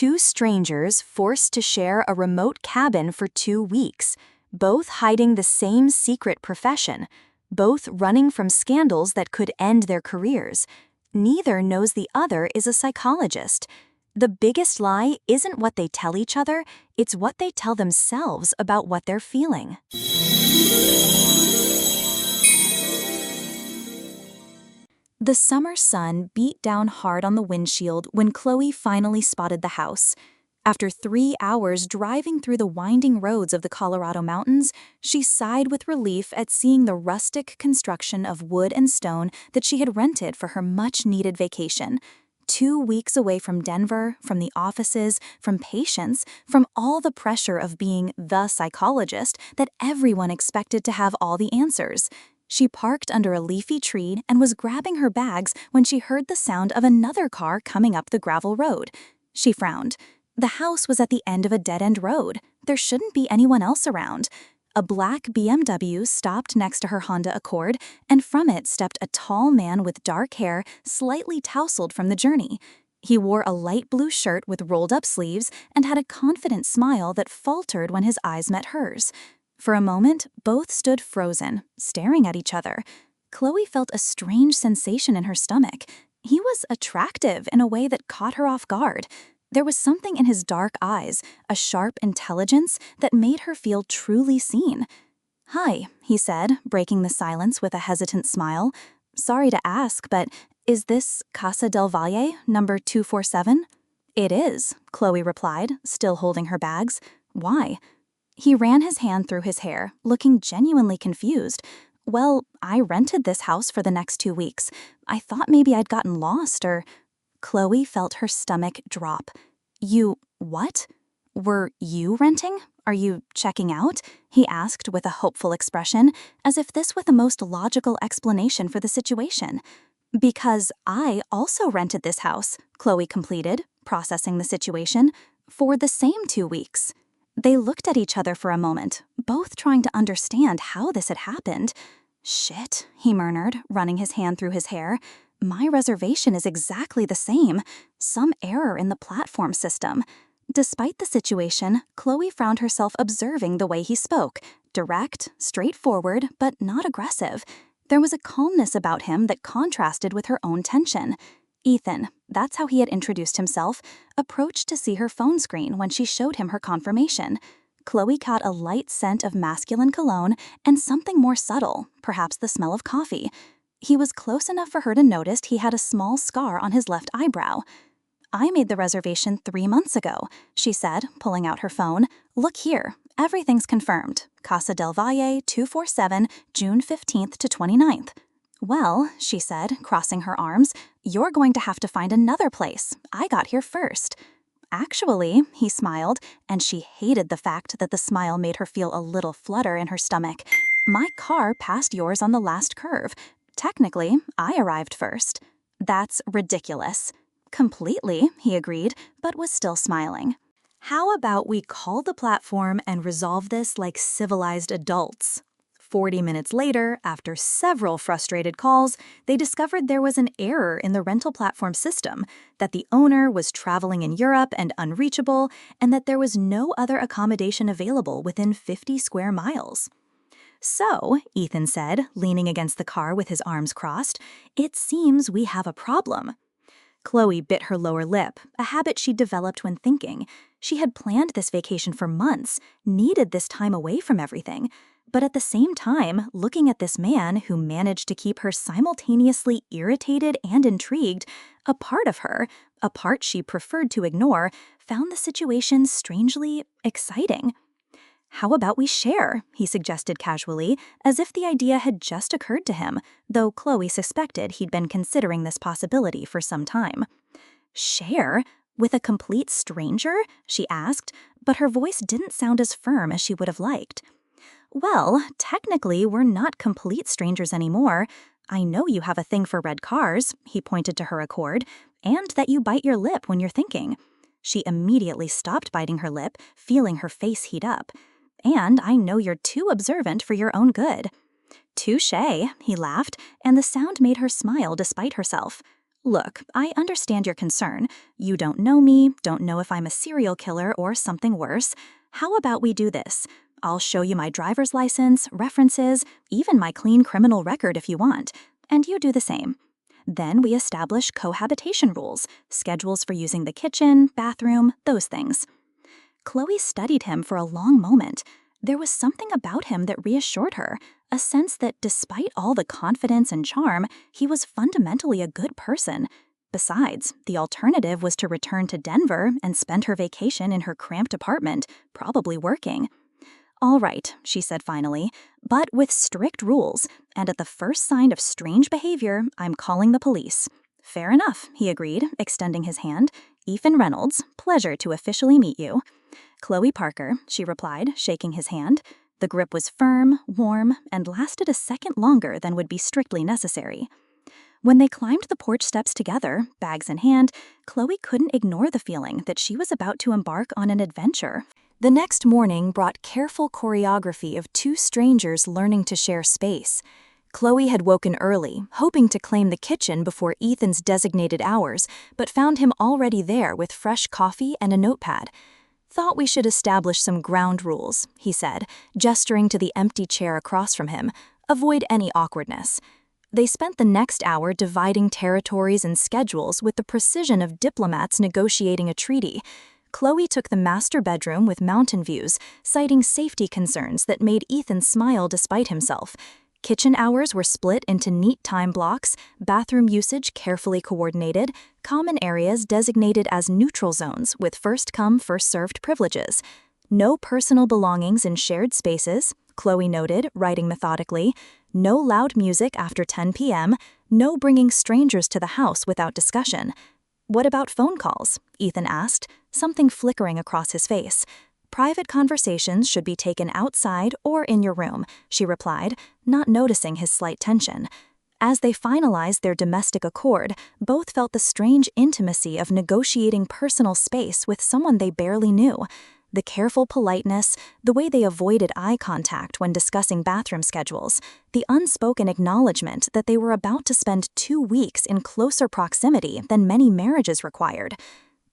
Two strangers forced to share a remote cabin for 2 weeks, both hiding the same secret profession, both running from scandals that could end their careers. Neither knows the other is a psychologist. The biggest lie isn't what they tell each other, it's what they tell themselves about what they're feeling. The summer sun beat down hard on the windshield when Chloe finally spotted the house. After 3 hours driving through the winding roads of the Colorado mountains, she sighed with relief at seeing the rustic construction of wood and stone that she had rented for her much-needed vacation. 2 weeks away from Denver, from the offices, from patients, from all the pressure of being the psychologist that everyone expected to have all the answers. She parked under a leafy tree and was grabbing her bags when she heard the sound of another car coming up the gravel road. She frowned. The house was at the end of a dead-end road. There shouldn't be anyone else around. A black BMW stopped next to her Honda Accord, and from it stepped a tall man with dark hair, slightly tousled from the journey. He wore a light blue shirt with rolled-up sleeves and had a confident smile that faltered when his eyes met hers. For a moment, both stood frozen, staring at each other. Chloe felt a strange sensation in her stomach. He was attractive in a way that caught her off guard. There was something in his dark eyes, a sharp intelligence that made her feel truly seen. "Hi," he said, breaking the silence with a hesitant smile. "Sorry to ask, but is this Casa del Valle, number 247? "It is," Chloe replied, still holding her bags. "Why?" He ran his hand through his hair, looking genuinely confused. "Well, I rented this house for the next 2 weeks. I thought maybe I'd gotten lost or—" Chloe felt her stomach drop. "You what? Were you renting? Are you checking out?" he asked with a hopeful expression, as if this were the most logical explanation for the situation. "Because I also rented this house," Chloe completed, processing the situation, "for the same 2 weeks." They looked at each other for a moment, both trying to understand how this had happened. "Shit," he murmured, running his hand through his hair. "My reservation is exactly the same. Some error in the platform system." Despite the situation, Chloe found herself observing the way he spoke, direct, straightforward, but not aggressive. There was a calmness about him that contrasted with her own tension. Ethan, that's how he had introduced himself, approached to see her phone screen when she showed him her confirmation. Chloe caught a light scent of masculine cologne and something more subtle, perhaps the smell of coffee. He was close enough for her to notice he had a small scar on his left eyebrow. "I made the reservation 3 months ago," she said, pulling out her phone. "Look here, everything's confirmed. Casa del Valle, 247, June 15th to 29th. "Well," she said, crossing her arms, "you're going to have to find another place. I got here first." "Actually," he smiled, and she hated the fact that the smile made her feel a little flutter in her stomach. "My car passed yours on the last curve. Technically, I arrived first." "That's ridiculous." "Completely," he agreed, but was still smiling. "How about we call the platform and resolve this like civilized adults?" 40 minutes later, after several frustrated calls, they discovered there was an error in the rental platform system, that the owner was traveling in Europe and unreachable, and that there was no other accommodation available within 50 square miles. "So," Ethan said, leaning against the car with his arms crossed, "it seems we have a problem." Chloe bit her lower lip, a habit she'd developed when thinking. She had planned this vacation for months, needed this time away from everything. But at the same time, looking at this man who managed to keep her simultaneously irritated and intrigued, a part of her, a part she preferred to ignore, found the situation strangely exciting. "How about we share?" he suggested casually, as if the idea had just occurred to him, though Chloe suspected he'd been considering this possibility for some time. "Share? With a complete stranger?" she asked, but her voice didn't sound as firm as she would have liked. "Well, technically, we're not complete strangers anymore. I know you have a thing for red cars," he pointed to her Accord, "and that you bite your lip when you're thinking." She immediately stopped biting her lip, feeling her face heat up. "And I know you're too observant for your own good." "Touché," he laughed, and the sound made her smile despite herself. Look, I understand your concern. You don't know me, don't know if I'm a serial killer or something worse. How about we do this? I'll show you my driver's license, references, even my clean criminal record if you want, and you do the same. Then we establish cohabitation rules, schedules for using the kitchen, bathroom, those things. Chloe studied him for a long moment. There was something about him that reassured her, a sense that despite all the confidence and charm, he was fundamentally a good person. Besides, the alternative was to return to Denver and spend her vacation in her cramped apartment, probably working. All right, she said finally, but with strict rules, and at the first sign of strange behavior, I'm calling the police. Fair enough, he agreed, extending his hand. Ethan Reynolds, pleasure to officially meet you. Chloe Parker, she replied, shaking his hand. The grip was firm, warm, and lasted a second longer than would be strictly necessary. When they climbed the porch steps together, bags in hand, Chloe couldn't ignore the feeling that she was about to embark on an adventure. The next morning brought careful choreography of two strangers learning to share space. Chloe had woken early, hoping to claim the kitchen before Ethan's designated hours, but found him already there with fresh coffee and a notepad. Thought we should establish some ground rules, he said, gesturing to the empty chair across from him. Avoid any awkwardness. They spent the next hour dividing territories and schedules with the precision of diplomats negotiating a treaty. Chloe took the master bedroom with mountain views, citing safety concerns that made Ethan smile despite himself. Kitchen hours were split into neat time blocks, bathroom usage carefully coordinated, common areas designated as neutral zones with first-come, first-served privileges. No personal belongings in shared spaces, Chloe noted, writing methodically. No loud music after 10 p.m., no bringing strangers to the house without discussion. What about phone calls? Ethan asked, something flickering across his face. Private conversations should be taken outside or in your room, she replied, not noticing his slight tension. As they finalized their domestic accord, both felt the strange intimacy of negotiating personal space with someone they barely knew. The careful politeness, the way they avoided eye contact when discussing bathroom schedules, the unspoken acknowledgement that they were about to spend 2 weeks in closer proximity than many marriages required.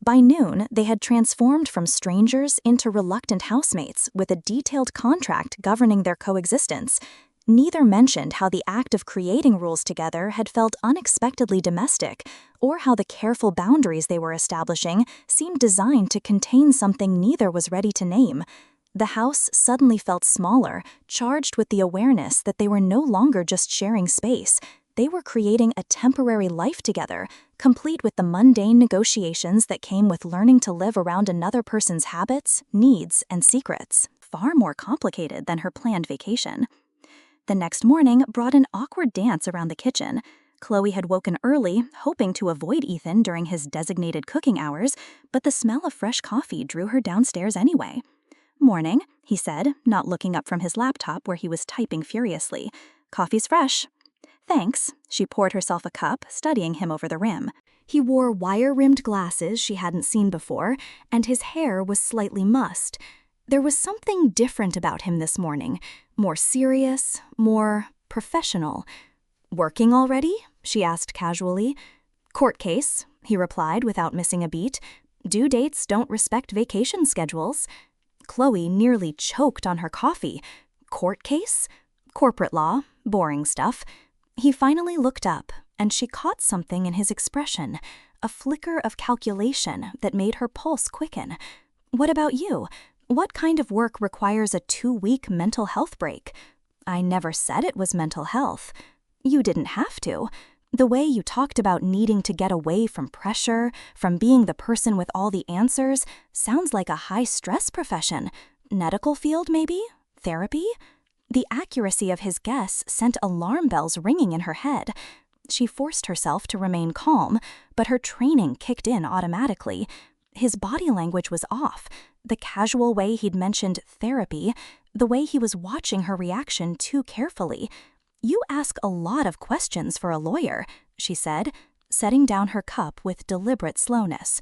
By noon, they had transformed from strangers into reluctant housemates with a detailed contract governing their coexistence. Neither mentioned how the act of creating rules together had felt unexpectedly domestic, or how the careful boundaries they were establishing seemed designed to contain something neither was ready to name. The house suddenly felt smaller, charged with the awareness that they were no longer just sharing space. They were creating a temporary life together, complete with the mundane negotiations that came with learning to live around another person's habits, needs, and secrets, far more complicated than her planned vacation. The next morning brought an awkward dance around the kitchen. Chloe had woken early, hoping to avoid Ethan during his designated cooking hours, but the smell of fresh coffee drew her downstairs anyway. Morning, he said, not looking up from his laptop where he was typing furiously. Coffee's fresh. Thanks. She poured herself a cup, studying him over the rim. He wore wire-rimmed glasses she hadn't seen before, and his hair was slightly mussed. There was something different about him this morning, more serious, more professional. Working already? She asked casually. Court case, he replied without missing a beat. Due dates don't respect vacation schedules. Chloe nearly choked on her coffee. Court case? Corporate law, boring stuff. He finally looked up, and she caught something in his expression, a flicker of calculation that made her pulse quicken. What about you? What kind of work requires a 2-week mental health break? I never said it was mental health. You didn't have to. The way you talked about needing to get away from pressure, from being the person with all the answers, sounds like a high-stress profession. Medical field, maybe? Therapy? The accuracy of his guess sent alarm bells ringing in her head. She forced herself to remain calm, but her training kicked in automatically. His body language was off. The casual way he'd mentioned therapy, the way he was watching her reaction too carefully. You ask a lot of questions for a lawyer, she said, setting down her cup with deliberate slowness.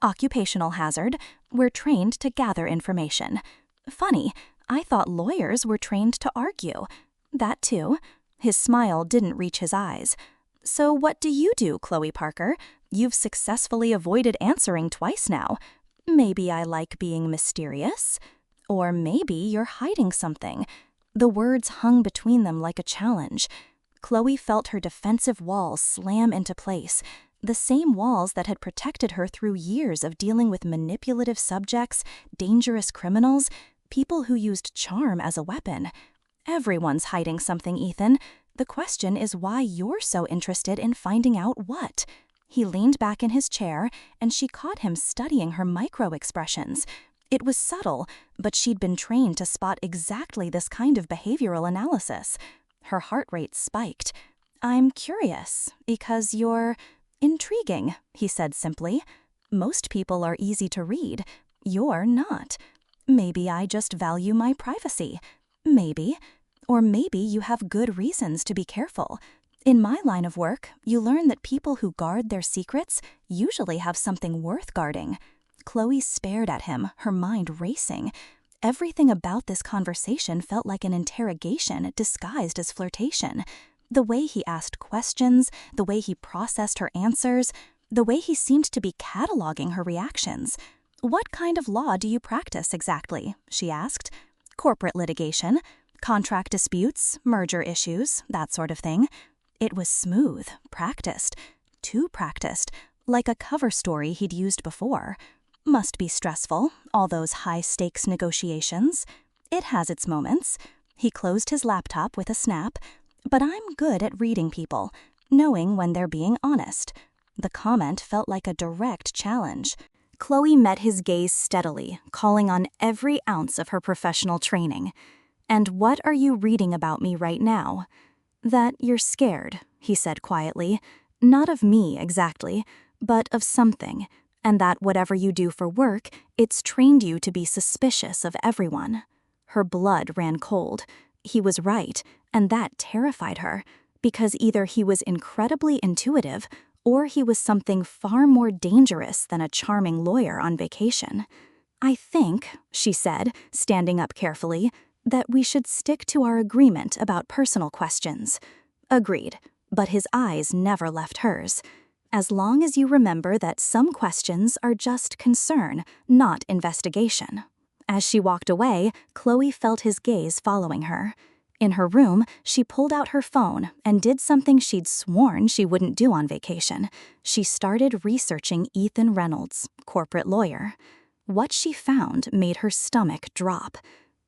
Occupational hazard. We're trained to gather information. Funny. I thought lawyers were trained to argue. That too. His smile didn't reach his eyes. So what do you do, Chloe Parker? You've successfully avoided answering twice now. Maybe I like being mysterious? Or maybe you're hiding something. The words hung between them like a challenge. Chloe felt her defensive walls slam into place, the same walls that had protected her through years of dealing with manipulative subjects, dangerous criminals, people who used charm as a weapon. Everyone's hiding something, Ethan. The question is why you're so interested in finding out what. He leaned back in his chair, and she caught him studying her micro-expressions. It was subtle, but she'd been trained to spot exactly this kind of behavioral analysis. Her heart rate spiked. I'm curious, because you're intriguing, he said simply. Most people are easy to read. You're not. Maybe I just value my privacy. Maybe. Or maybe you have good reasons to be careful. In my line of work, you learn that people who guard their secrets usually have something worth guarding. Chloe stared at him, her mind racing. Everything about this conversation felt like an interrogation disguised as flirtation. The way he asked questions, the way he processed her answers, the way he seemed to be cataloging her reactions. What kind of law do you practice exactly? She asked. Corporate litigation, contract disputes, merger issues, that sort of thing. It was smooth, practiced, too practiced, like a cover story he'd used before. Must be stressful, all those high-stakes negotiations. It has its moments. He closed his laptop with a snap. But I'm good at reading people, knowing when they're being honest. The comment felt like a direct challenge. Chloe met his gaze steadily, calling on every ounce of her professional training. And what are you reading about me right now? That you're scared, he said quietly. Not of me exactly, but of something. And that whatever you do for work, it's trained you to be suspicious of everyone. Her blood ran cold. He was right, and that terrified her, because either he was incredibly intuitive, or he was something far more dangerous than a charming lawyer on vacation. I think, she said, standing up carefully, that we should stick to our agreement about personal questions. Agreed, but his eyes never left hers. As long as you remember that some questions are just concern, not investigation. As she walked away, Chloe felt his gaze following her. In her room, she pulled out her phone and did something she'd sworn she wouldn't do on vacation. She started researching Ethan Reynolds, corporate lawyer. What she found made her stomach drop.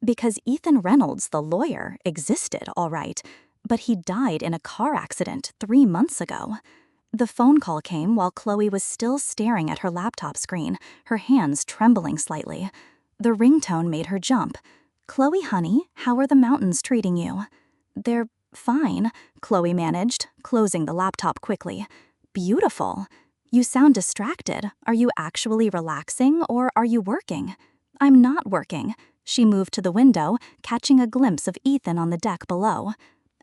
Because Ethan Reynolds, the lawyer, existed, all right, but he died in a car accident 3 months ago. The phone call came while Chloe was still staring at her laptop screen, her hands trembling slightly. The ringtone made her jump. Chloe, honey, how are the mountains treating you? They're fine, Chloe managed, closing the laptop quickly. Beautiful. You sound distracted. Are you actually relaxing or are you working? I'm not working. She moved to the window, catching a glimpse of Ethan on the deck below.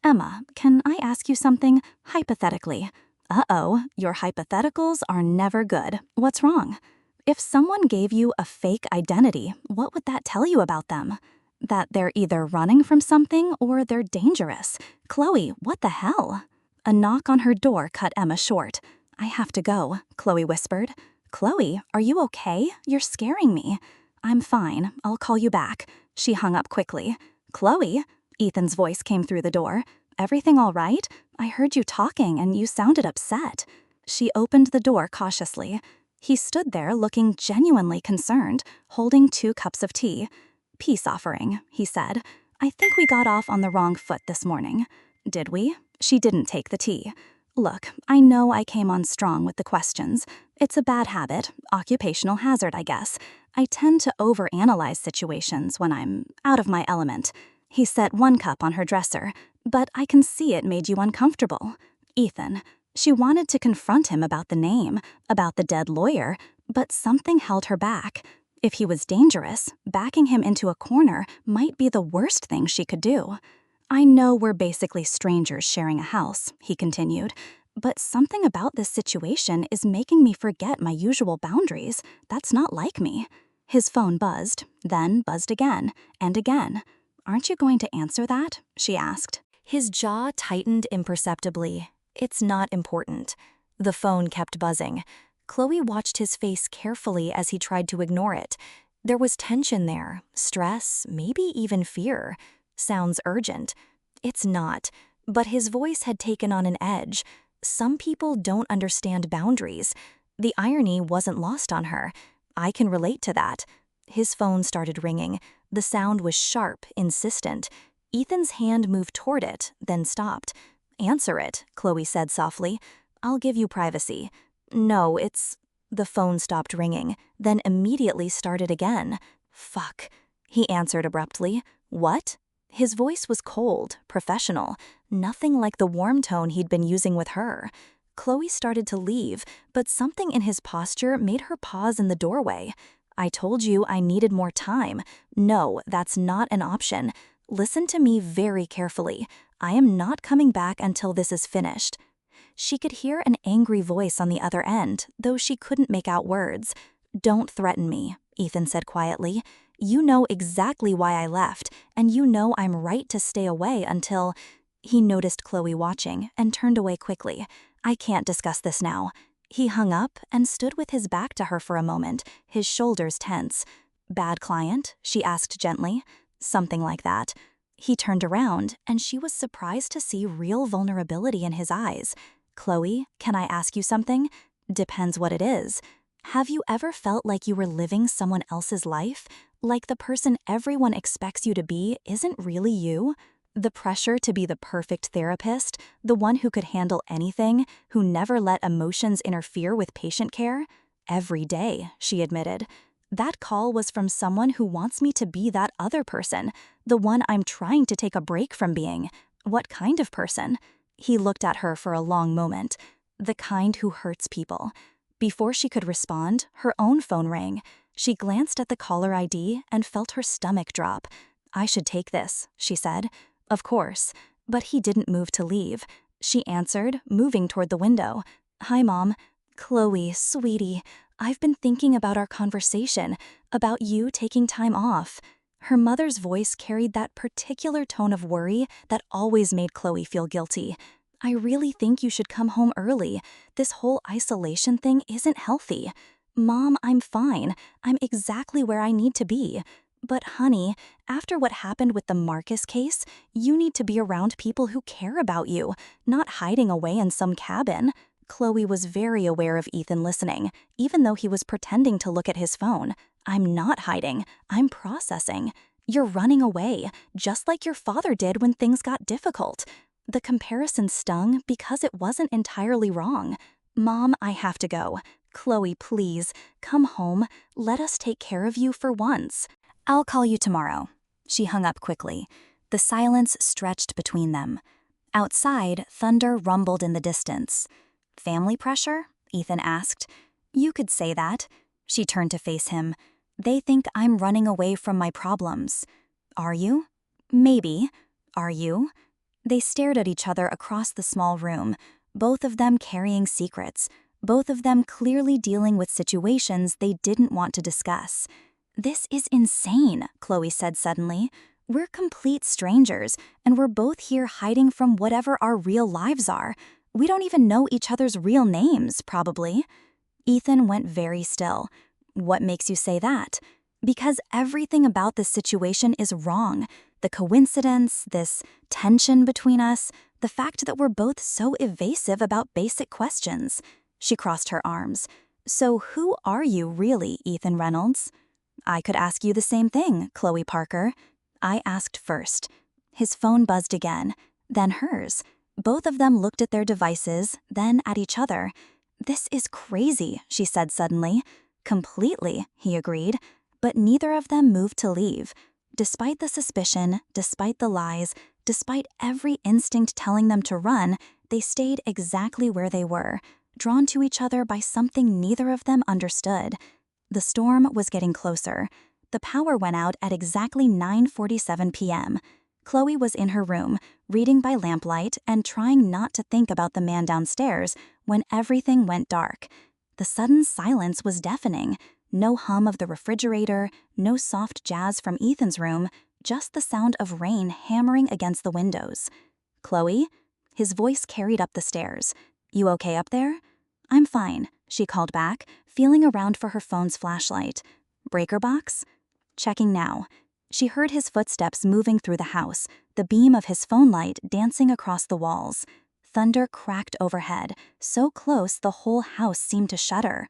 Emma, can I ask you something, hypothetically? Uh-oh, your hypotheticals are never good. What's wrong? If someone gave you a fake identity, what would that tell you about them? That they're either running from something or they're dangerous. Chloe, what the hell? A knock on her door cut Emma short. I have to go, Chloe whispered. Chloe, are you okay? You're scaring me. I'm fine. I'll call you back. She hung up quickly. Chloe? Ethan's voice came through the door. Everything all right? I heard you talking and you sounded upset. She opened the door cautiously. He stood there looking genuinely concerned, holding 2 cups of tea. Peace offering, he said. I think we got off on the wrong foot this morning. Did we? She didn't take the tea. Look, I know I came on strong with the questions. It's a bad habit, occupational hazard, I guess. I tend to overanalyze situations when I'm out of my element. He set 1 cup on her dresser, but I can see it made you uncomfortable. Ethan. She wanted to confront him about the name, about the dead lawyer, but something held her back. If he was dangerous, backing him into a corner might be the worst thing she could do. I know we're basically strangers sharing a house, he continued, but something about this situation is making me forget my usual boundaries. That's not like me. His phone buzzed, then buzzed again, and again. Aren't you going to answer that? She asked. His jaw tightened imperceptibly. It's not important. The phone kept buzzing. Chloe watched his face carefully as he tried to ignore it. There was tension there, stress, maybe even fear. Sounds urgent. It's not. But his voice had taken on an edge. Some people don't understand boundaries. The irony wasn't lost on her. I can relate to that. His phone started ringing. The sound was sharp, insistent. Ethan's hand moved toward it, then stopped. "Answer it," Chloe said softly. "I'll give you privacy." "No, it's—" The phone stopped ringing, then immediately started again. "Fuck," he answered abruptly. "What?" His voice was cold, professional, nothing like the warm tone he'd been using with her. Chloe started to leave, but something in his posture made her pause in the doorway. "I told you I needed more time. No, that's not an option. Listen to me very carefully. I am not coming back until this is finished." She could hear an angry voice on the other end, though she couldn't make out words. "Don't threaten me," Ethan said quietly. "You know exactly why I left, and you know I'm right to stay away until—" He noticed Chloe watching and turned away quickly. "I can't discuss this now." He hung up and stood with his back to her for a moment, his shoulders tense. "Bad client?" she asked gently. "Something like that." He turned around, and she was surprised to see real vulnerability in his eyes. "Chloe, can I ask you something?" "Depends what it is." "Have you ever felt like you were living someone else's life? Like the person everyone expects you to be isn't really you? The pressure to be the perfect therapist, the one who could handle anything, who never let emotions interfere with patient care?" "Every day," she admitted. "That call was from someone who wants me to be that other person, the one I'm trying to take a break from being." "What kind of person?" He looked at her for a long moment. "The kind who hurts people." Before she could respond, her own phone rang. She glanced at the caller ID and felt her stomach drop. "I should take this," she said. "Of course." But he didn't move to leave. She answered, moving toward the window. "Hi, Mom." "Chloe, sweetie, I've been thinking about our conversation, about you taking time off." Her mother's voice carried that particular tone of worry that always made Chloe feel guilty. "I really think you should come home early. This whole isolation thing isn't healthy." "Mom, I'm fine. I'm exactly where I need to be." "But honey, after what happened with the Marcus case, you need to be around people who care about you, not hiding away in some cabin." Chloe was very aware of Ethan listening, even though he was pretending to look at his phone. "I'm not hiding. I'm processing." "You're running away, just like your father did when things got difficult." The comparison stung because it wasn't entirely wrong. "Mom, I have to go." "Chloe, please, come home. Let us take care of you for once." "I'll call you tomorrow." She hung up quickly. The silence stretched between them. Outside, thunder rumbled in the distance. "Family pressure?" Ethan asked. "You could say that." She turned to face him. "They think I'm running away from my problems." "Are you?" "Maybe." "Are you?" They stared at each other across the small room, both of them carrying secrets, both of them clearly dealing with situations they didn't want to discuss. "This is insane," Chloe said suddenly. "We're complete strangers, and we're both here hiding from whatever our real lives are. We don't even know each other's real names, probably." Ethan went very still. "What makes you say that?" "Because everything about this situation is wrong. The coincidence, this tension between us, the fact that we're both so evasive about basic questions." She crossed her arms. "So who are you really, Ethan Reynolds?" "I could ask you the same thing, Chloe Parker." "I asked first." His phone buzzed again, then hers. Both of them looked at their devices, then at each other. "This is crazy," she said suddenly. "Completely," he agreed. But neither of them moved to leave. Despite the suspicion, despite the lies, despite every instinct telling them to run, they stayed exactly where they were, drawn to each other by something neither of them understood. The storm was getting closer. The power went out at exactly 9:47 p.m. Chloe was in her room, reading by lamplight and trying not to think about the man downstairs when everything went dark. The sudden silence was deafening. No hum of the refrigerator, no soft jazz from Ethan's room, just the sound of rain hammering against the windows. "Chloe?" his voice carried up the stairs. "You okay up there?" "I'm fine," she called back, feeling around for her phone's flashlight. "Breaker box?" "Checking now." She heard his footsteps moving through the house, the beam of his phone light dancing across the walls. Thunder cracked overhead, so close the whole house seemed to shudder.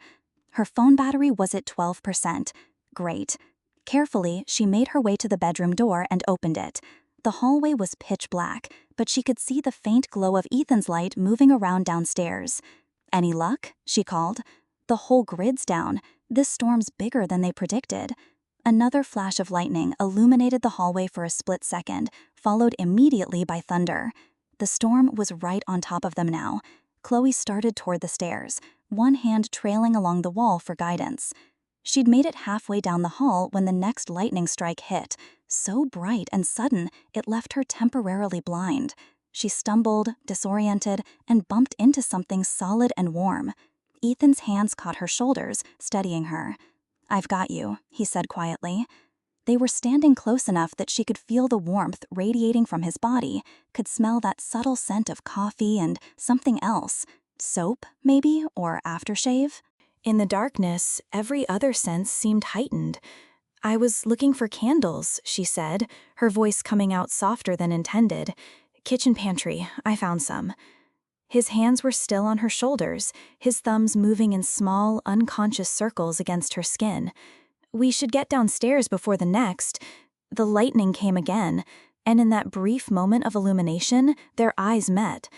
Her phone battery was at 12%. Great. Carefully, she made her way to the bedroom door and opened it. The hallway was pitch black, but she could see the faint glow of Ethan's light moving around downstairs. "Any luck?" she called. "The whole grid's down. This storm's bigger than they predicted." Another flash of lightning illuminated the hallway for a split second, followed immediately by thunder. The storm was right on top of them now. Chloe started toward the stairs, one hand trailing along the wall for guidance. She'd made it halfway down the hall when the next lightning strike hit, so bright and sudden it left her temporarily blind. She stumbled, disoriented, and bumped into something solid and warm. Ethan's hands caught her shoulders, steadying her. "I've got you," he said quietly. They were standing close enough that she could feel the warmth radiating from his body, could smell that subtle scent of coffee and something else. Soap, maybe, or aftershave? In the darkness, every other sense seemed heightened. "I was looking for candles," she said, her voice coming out softer than intended. "Kitchen pantry, I found some." His hands were still on her shoulders, his thumbs moving in small, unconscious circles against her skin. "We should get downstairs before the next." The lightning came again, and in that brief moment of illumination, their eyes met.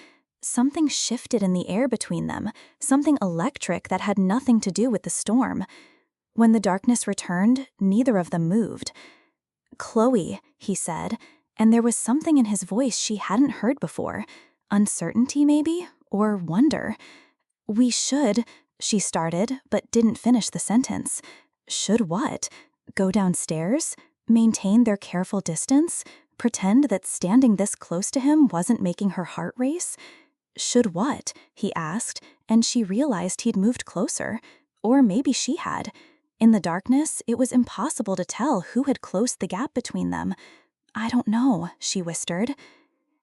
Something shifted in the air between them, something electric that had nothing to do with the storm. When the darkness returned, neither of them moved. "Chloe," he said, and there was something in his voice she hadn't heard before. Uncertainty, maybe? Or wonder. "We should," she started, but didn't finish the sentence. Should what? Go downstairs? Maintain their careful distance? Pretend that standing this close to him wasn't making her heart race? Should what? He asked, and she realized he'd moved closer. Or maybe she had. In the darkness, it was impossible to tell who had closed the gap between them. "I don't know," she whispered.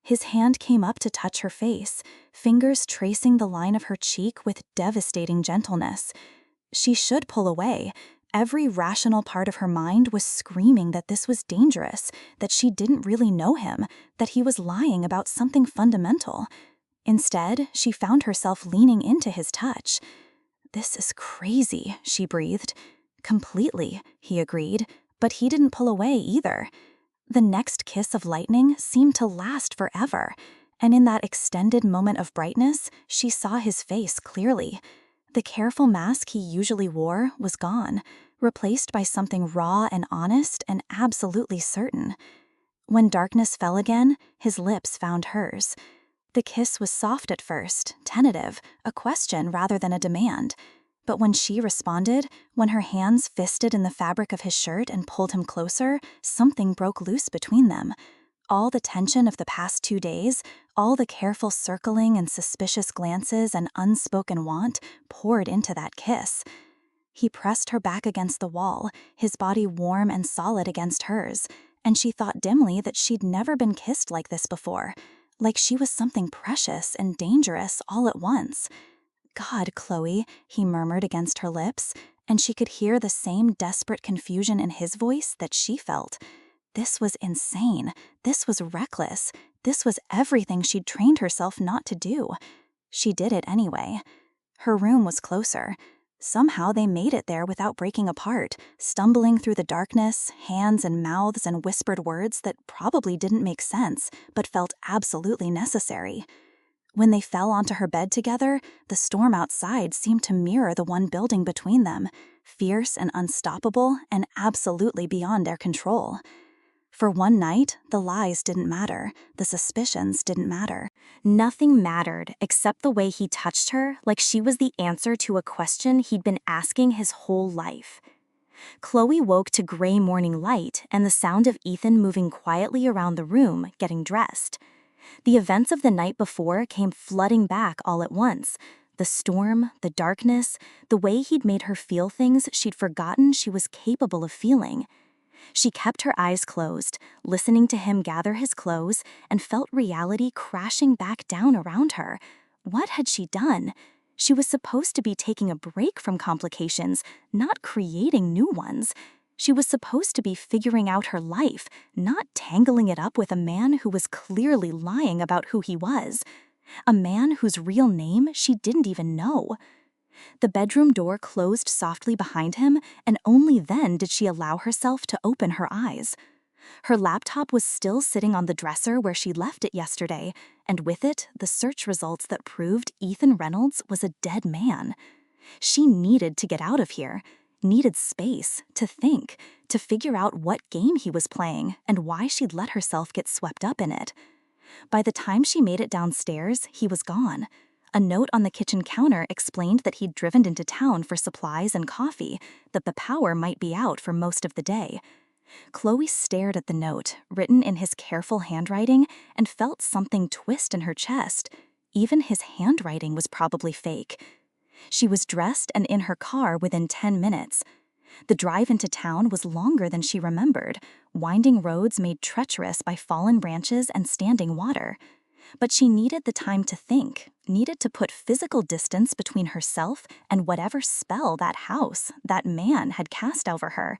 His hand came up to touch her face, fingers tracing the line of her cheek with devastating gentleness. She should pull away. Every rational part of her mind was screaming that this was dangerous, that she didn't really know him, that he was lying about something fundamental. Instead, she found herself leaning into his touch. "This is crazy," she breathed. "Completely," he agreed, but he didn't pull away either. The next kiss of lightning seemed to last forever, and in that extended moment of brightness, she saw his face clearly. The careful mask he usually wore was gone, replaced by something raw and honest and absolutely certain. When darkness fell again, his lips found hers. The kiss was soft at first, tentative, a question rather than a demand. But when she responded, when her hands fisted in the fabric of his shirt and pulled him closer, something broke loose between them. All the tension of the past 2 days, all the careful circling and suspicious glances and unspoken want poured into that kiss. He pressed her back against the wall, his body warm and solid against hers, and she thought dimly that she'd never been kissed like this before, like she was something precious and dangerous all at once. "God, Chloe," he murmured against her lips, and she could hear the same desperate confusion in his voice that she felt. This was insane. This was reckless. This was everything she'd trained herself not to do. She did it anyway. Her room was closer. Somehow they made it there without breaking apart, stumbling through the darkness, hands and mouths and whispered words that probably didn't make sense, but felt absolutely necessary. When they fell onto her bed together, the storm outside seemed to mirror the one building between them, fierce and unstoppable and absolutely beyond their control. For one night, the lies didn't matter, the suspicions didn't matter. Nothing mattered except the way he touched her like she was the answer to a question he'd been asking his whole life. Chloe woke to gray morning light and the sound of Ethan moving quietly around the room, getting dressed. The events of the night before came flooding back all at once. The storm, the darkness, the way he'd made her feel things she'd forgotten she was capable of feeling. She kept her eyes closed, listening to him gather his clothes, and felt reality crashing back down around her. What had she done? She was supposed to be taking a break from complications, not creating new ones. She was supposed to be figuring out her life, not tangling it up with a man who was clearly lying about who he was. A man whose real name she didn't even know. The bedroom door closed softly behind him, and only then did she allow herself to open her eyes. Her laptop was still sitting on the dresser where she left it yesterday, and with it, the search results that proved Ethan Reynolds was a dead man. She needed to get out of here, needed space, to think, to figure out what game he was playing and why she'd let herself get swept up in it. By the time she made it downstairs, he was gone. A note on the kitchen counter explained that he'd driven into town for supplies and coffee, that the power might be out for most of the day. Chloe stared at the note, written in his careful handwriting, and felt something twist in her chest. Even his handwriting was probably fake. She was dressed and in her car within 10 minutes. The drive into town was longer than she remembered, winding roads made treacherous by fallen branches and standing water. But she needed the time to think, needed to put physical distance between herself and whatever spell that house, that man had cast over her.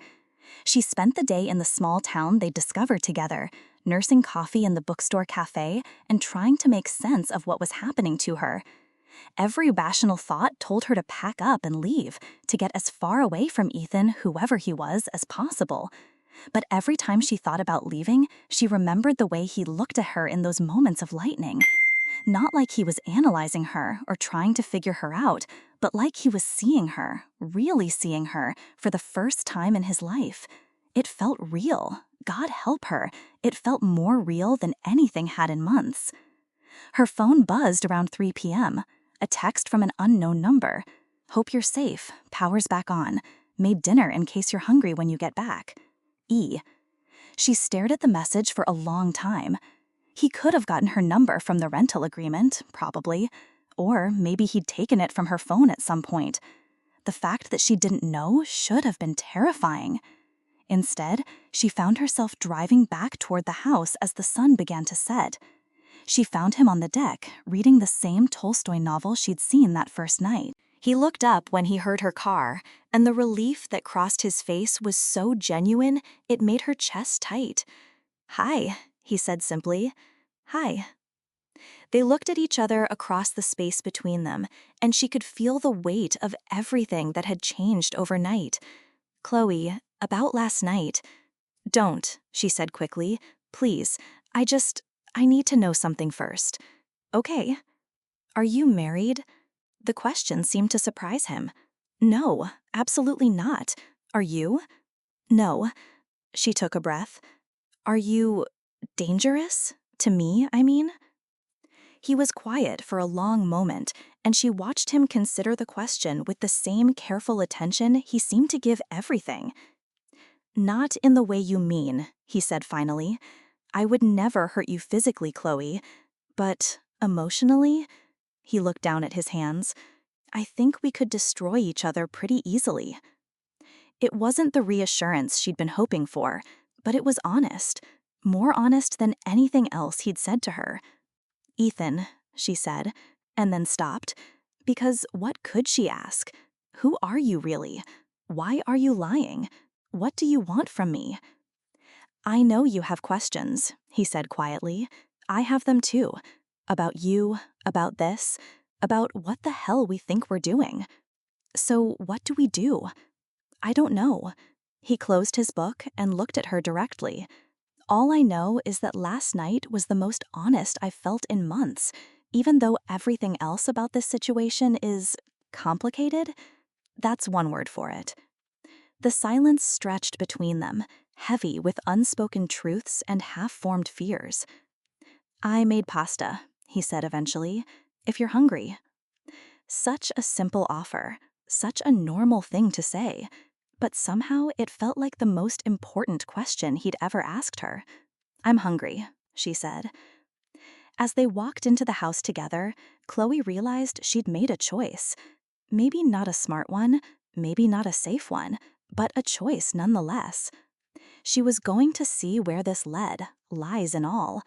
She spent the day in the small town they discovered together, nursing coffee in the bookstore cafe and trying to make sense of what was happening to her. Every rational thought told her to pack up and leave, to get as far away from Ethan, whoever he was, as possible. But every time she thought about leaving, she remembered the way he looked at her in those moments of lightning. Not like he was analyzing her or trying to figure her out, but like he was seeing her, really seeing her, for the first time in his life. It felt real. God help her. It felt more real than anything had in months. Her phone buzzed around 3 p.m. A text from an unknown number. "Hope you're safe. Power's back on. Made dinner in case you're hungry when you get back. E." She stared at the message for a long time. He could have gotten her number from the rental agreement, probably. Or maybe he'd taken it from her phone at some point. The fact that she didn't know should have been terrifying. Instead, she found herself driving back toward the house as the sun began to set. She found him on the deck, reading the same Tolstoy novel she'd seen that first night. He looked up when he heard her car, and the relief that crossed his face was so genuine it made her chest tight. "Hi," he said simply. "Hi." They looked at each other across the space between them, and she could feel the weight of everything that had changed overnight. "Chloe, about last night." "Don't," she said quickly. "Please, I need to know something first." "Okay." "Are you married?" The question seemed to surprise him. "No, absolutely not. Are you?" "No." She took a breath. "Are you dangerous? To me, I mean?" He was quiet for a long moment, and she watched him consider the question with the same careful attention he seemed to give everything. "Not in the way you mean," he said finally. "I would never hurt you physically, Chloe. But emotionally?" He looked down at his hands. "I think we could destroy each other pretty easily." It wasn't the reassurance she'd been hoping for, but it was honest. More honest than anything else he'd said to her. "Ethan," she said, and then stopped. Because what could she ask? Who are you really? Why are you lying? What do you want from me? "I know you have questions," he said quietly. "I have them too. About you, about this, about what the hell we think we're doing. So what do we do?" "I don't know." He closed his book and looked at her directly. "All I know is that last night was the most honest I've felt in months, even though everything else about this situation is complicated. That's one word for it." The silence stretched between them, heavy with unspoken truths and half-formed fears. "I made pasta," he said eventually, "if you're hungry." Such a simple offer, such a normal thing to say, but somehow it felt like the most important question he'd ever asked her. "I'm hungry," she said. As they walked into the house together, Chloe realized she'd made a choice. Maybe not a smart one, maybe not a safe one, but a choice nonetheless. She was going to see where this led, lies and all.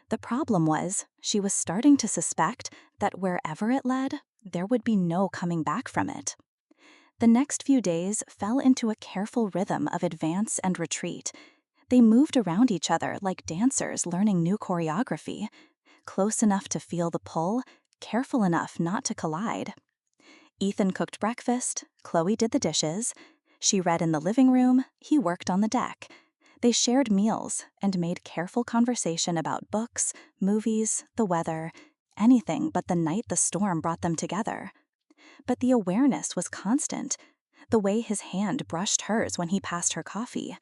The problem was, she was starting to suspect that wherever it led, there would be no coming back from it. The next few days fell into a careful rhythm of advance and retreat. They moved around each other like dancers learning new choreography, close enough to feel the pull, careful enough not to collide. Ethan cooked breakfast, Chloe did the dishes. She read in the living room, he worked on the deck. They shared meals and made careful conversation about books, movies, the weather, anything but the night the storm brought them together. But the awareness was constant. The way his hand brushed hers when he passed her coffee.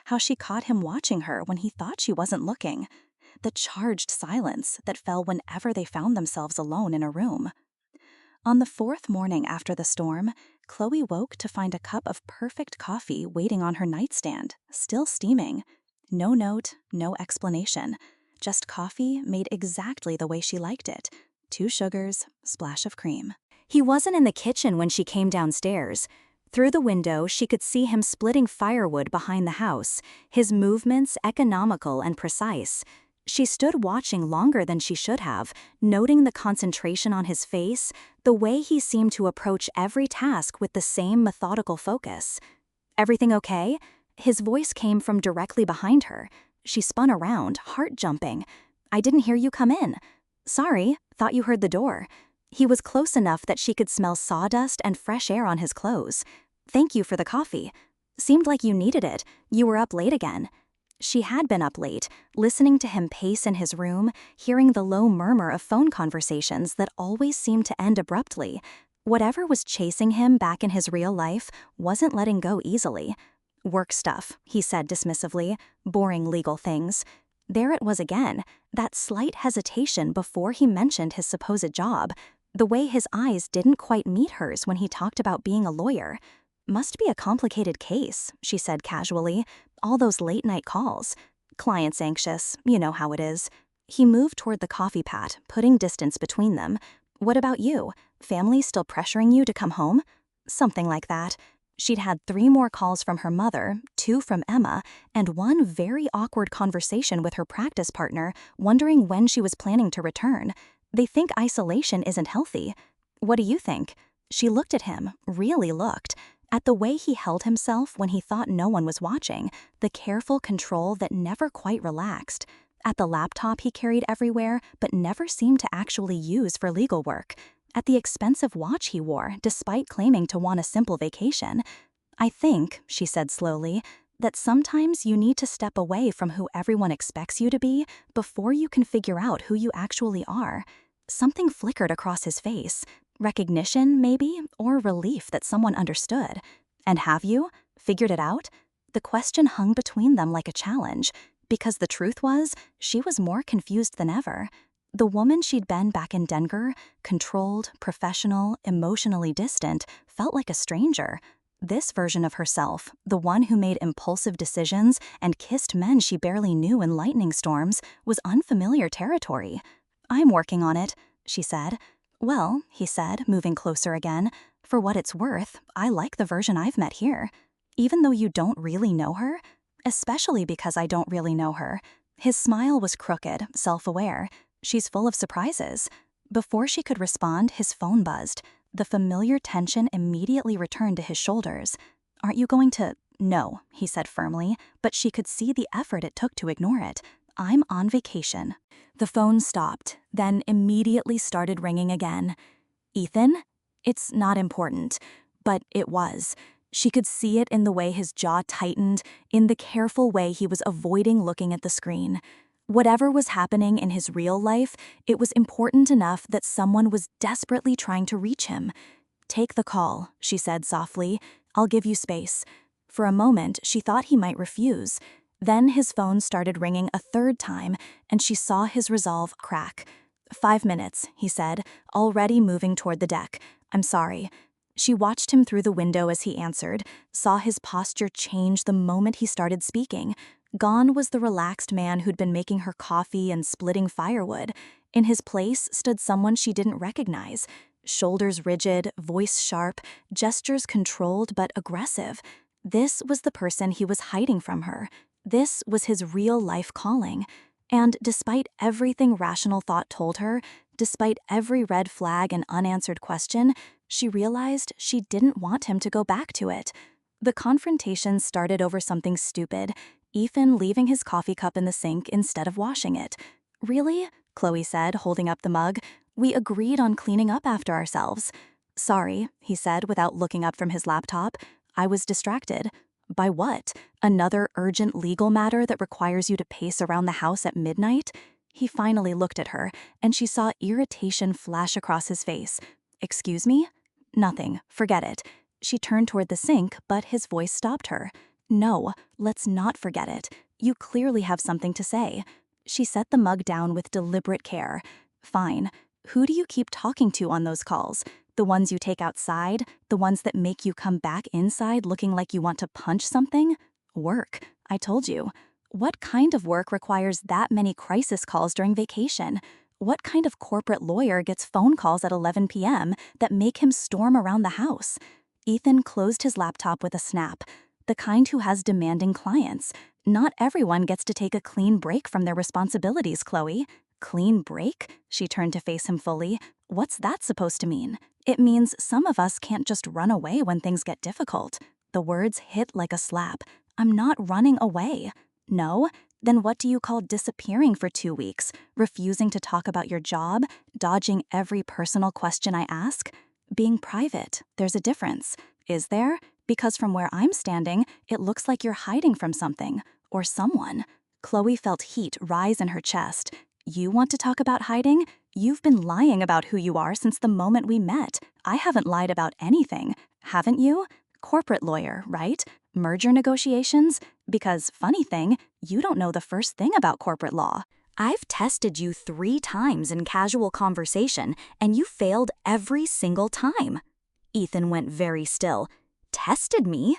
How she caught him watching her when he thought she wasn't looking. The charged silence that fell whenever they found themselves alone in a room. On the fourth morning after the storm, Chloe woke to find a cup of perfect coffee waiting on her nightstand, still steaming. No note, no explanation. Just coffee made exactly the way she liked it. 2 sugars, splash of cream. He wasn't in the kitchen when she came downstairs. Through the window, she could see him splitting firewood behind the house, his movements economical and precise. She stood watching longer than she should have, noting the concentration on his face, the way he seemed to approach every task with the same methodical focus. "Everything okay?" His voice came from directly behind her. She spun around, heart jumping. "I didn't hear you come in." "Sorry, thought you heard the door." He was close enough that she could smell sawdust and fresh air on his clothes. "Thank you for the coffee. Seemed like you needed it. You were up late again." She had been up late, listening to him pace in his room, hearing the low murmur of phone conversations that always seemed to end abruptly. Whatever was chasing him back in his real life wasn't letting go easily. "Work stuff," he said dismissively, "boring legal things." There it was again, that slight hesitation before he mentioned his supposed job. The way his eyes didn't quite meet hers when he talked about being a lawyer. "Must be a complicated case," she said casually. "All those late-night calls. Client's anxious, you know how it is." He moved toward the coffee pot, putting distance between them. "What about you? Family still pressuring you to come home?" "Something like that." She'd had 3 more calls from her mother, 2 from Emma, and 1 very awkward conversation with her practice partner, wondering when she was planning to return. "They think isolation isn't healthy." "What do you think?" She looked at him, really looked. At the way he held himself when he thought no one was watching, the careful control that never quite relaxed. At the laptop he carried everywhere, but never seemed to actually use for legal work. At the expensive watch he wore, despite claiming to want a simple vacation. "I think," she said slowly, "that sometimes you need to step away from who everyone expects you to be before you can figure out who you actually are." Something flickered across his face. Recognition, maybe, or relief that someone understood. "And have you? Figured it out?" The question hung between them like a challenge, because the truth was, she was more confused than ever. The woman she'd been back in Denver, controlled, professional, emotionally distant, felt like a stranger. This version of herself, the one who made impulsive decisions and kissed men she barely knew in lightning storms, was unfamiliar territory. "I'm working on it," she said. "Well," he said, moving closer again, "for what it's worth, I like the version I've met here. Even though you don't really know her?" "Especially because I don't really know her." His smile was crooked, self-aware. "She's full of surprises." Before she could respond, his phone buzzed. The familiar tension immediately returned to his shoulders. "Aren't you going to—" "No," he said firmly, but she could see the effort it took to ignore it. "I'm on vacation." The phone stopped, then immediately started ringing again. "Ethan?" It's not important, but it was. She could see it in the way his jaw tightened, in the careful way he was avoiding looking at the screen. Whatever was happening in his real life, it was important enough that someone was desperately trying to reach him. "Take the call," she said softly. "I'll give you space." For a moment, she thought he might refuse. Then his phone started ringing a 3rd time, and she saw his resolve crack. "5 minutes," he said, already moving toward the deck. "I'm sorry." She watched him through the window as he answered, saw his posture change the moment he started speaking. Gone was the relaxed man who'd been making her coffee and splitting firewood. In his place stood someone she didn't recognize. Shoulders rigid, voice sharp, gestures controlled but aggressive. This was the person he was hiding from her. This was his real-life calling. And despite everything rational thought told her, despite every red flag and unanswered question, she realized she didn't want him to go back to it. The confrontation started over something stupid, Ethan leaving his coffee cup in the sink instead of washing it. "Really?" Chloe said, holding up the mug. "We agreed on cleaning up after ourselves." "Sorry," he said without looking up from his laptop. "I was distracted." "By what? Another urgent legal matter that requires you to pace around the house at midnight?" He finally looked at her, and she saw irritation flash across his face. "Excuse me?" "Nothing. Forget it." She turned toward the sink, but his voice stopped her. "No, let's not forget it. You clearly have something to say." She set the mug down with deliberate care. "Fine. Who do you keep talking to on those calls? The ones you take outside? The ones that make you come back inside looking like you want to punch something? Work. I told you. What kind of work requires that many crisis calls during vacation? What kind of corporate lawyer gets phone calls at 11 p.m. that make him storm around the house?" Ethan closed his laptop with a snap. "The kind who has demanding clients. Not everyone gets to take a clean break from their responsibilities, Chloe." "Clean break?" She turned to face him fully. "What's that supposed to mean?" "It means some of us can't just run away when things get difficult." The words hit like a slap. "I'm not running away." "No? Then what do you call disappearing for 2 weeks? Refusing to talk about your job? Dodging every personal question I ask?" "Being private. There's a difference." "Is there? Because from where I'm standing, it looks like you're hiding from something. Or someone." Chloe felt heat rise in her chest. "You want to talk about hiding? You've been lying about who you are since the moment we met. I haven't lied about anything. Haven't you? Corporate lawyer, right? Merger negotiations? Because, funny thing, you don't know the first thing about corporate law. I've tested you 3 times in casual conversation, and you failed every single time." Ethan went very still. "Tested me?"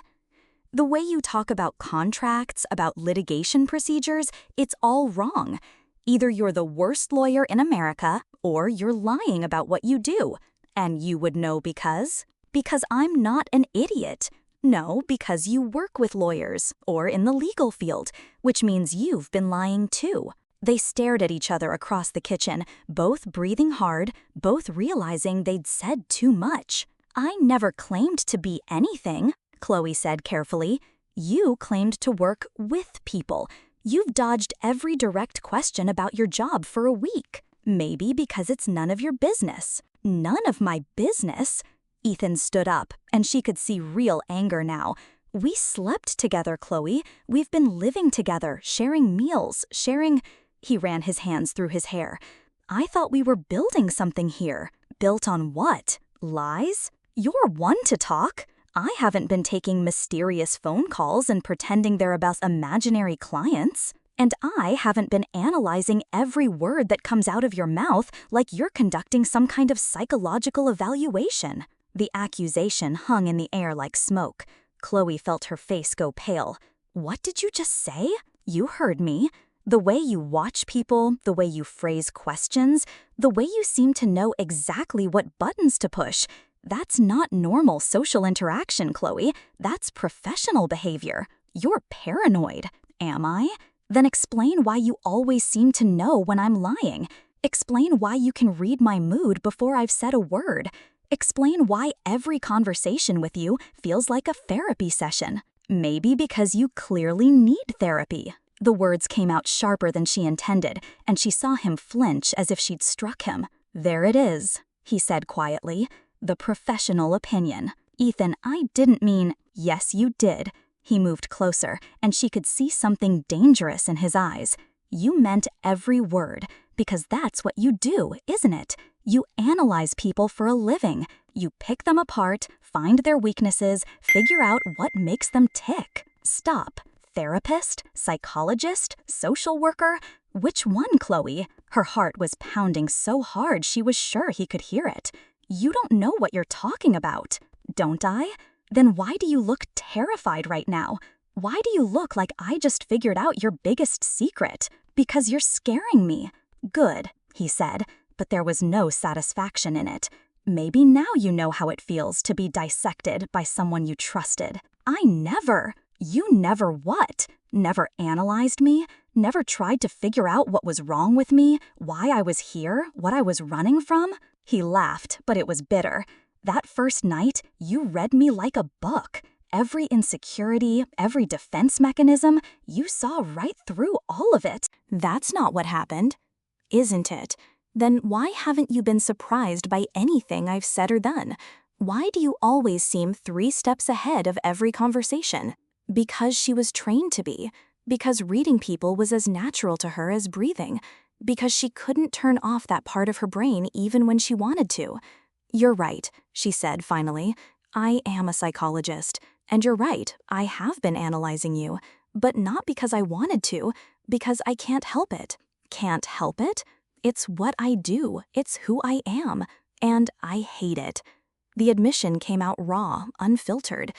"The way you talk about contracts, about litigation procedures, it's all wrong. Either you're the worst lawyer in America, or you're lying about what you do. And you would know because? Because I'm not an idiot. No, because you work with lawyers, or in the legal field, which means you've been lying too." They stared at each other across the kitchen, both breathing hard, both realizing they'd said too much. "I never claimed to be anything," Chloe said carefully. "You claimed to work with people. You've dodged every direct question about your job for a week. Maybe because it's none of your business." "None of my business?" Ethan stood up, and she could see real anger now. "We slept together, Chloe. We've been living together, sharing meals, sharing—" He ran his hands through his hair. "I thought we were building something here." "Built on what? Lies? You're one to talk. I haven't been taking mysterious phone calls and pretending they're about imaginary clients. And I haven't been analyzing every word that comes out of your mouth like you're conducting some kind of psychological evaluation." The accusation hung in the air like smoke. Chloe felt her face go pale. "What did you just say?" "You heard me. The way you watch people, the way you phrase questions, the way you seem to know exactly what buttons to push. That's not normal social interaction, Chloe. That's professional behavior. You're paranoid." "Am I?" "Then explain why you always seem to know when I'm lying. Explain why you can read my mood before I've said a word. Explain why every conversation with you feels like a therapy session. Maybe because you clearly need therapy." The words came out sharper than she intended, and she saw him flinch as if she'd struck him. "There it is," he said quietly. "The professional opinion." "Ethan, I didn't mean—" "Yes, you did." He moved closer, and she could see something dangerous in his eyes. "You meant every word, because that's what you do, isn't it? You analyze people for a living. You pick them apart, find their weaknesses, figure out what makes them tick." "Stop. Therapist? Psychologist? Social worker? Which one, Chloe?" Her heart was pounding so hard she was sure he could hear it. "You don't know what you're talking about." "Don't I? Then why do you look terrified right now? Why do you look like I just figured out your biggest secret?" "Because you're scaring me." "Good," he said, but there was no satisfaction in it. "Maybe now you know how it feels to be dissected by someone you trusted." I never. You never what? Never analyzed me? Never tried to figure out what was wrong with me, why I was here, what I was running from? He laughed, but it was bitter. That first night, you read me like a book. Every insecurity, every defense mechanism, you saw right through all of it. That's not what happened. Isn't it? Then why haven't you been surprised by anything I've said or done? Why do you always seem 3 steps ahead of every conversation? Because she was trained to be. Because reading people was as natural to her as breathing. Because she couldn't turn off that part of her brain even when she wanted to. You're right, she said finally. I am a psychologist. And you're right, I have been analyzing you. But not because I wanted to, because I can't help it. Can't help it? It's what I do. It's who I am. And I hate it. The admission came out raw, unfiltered.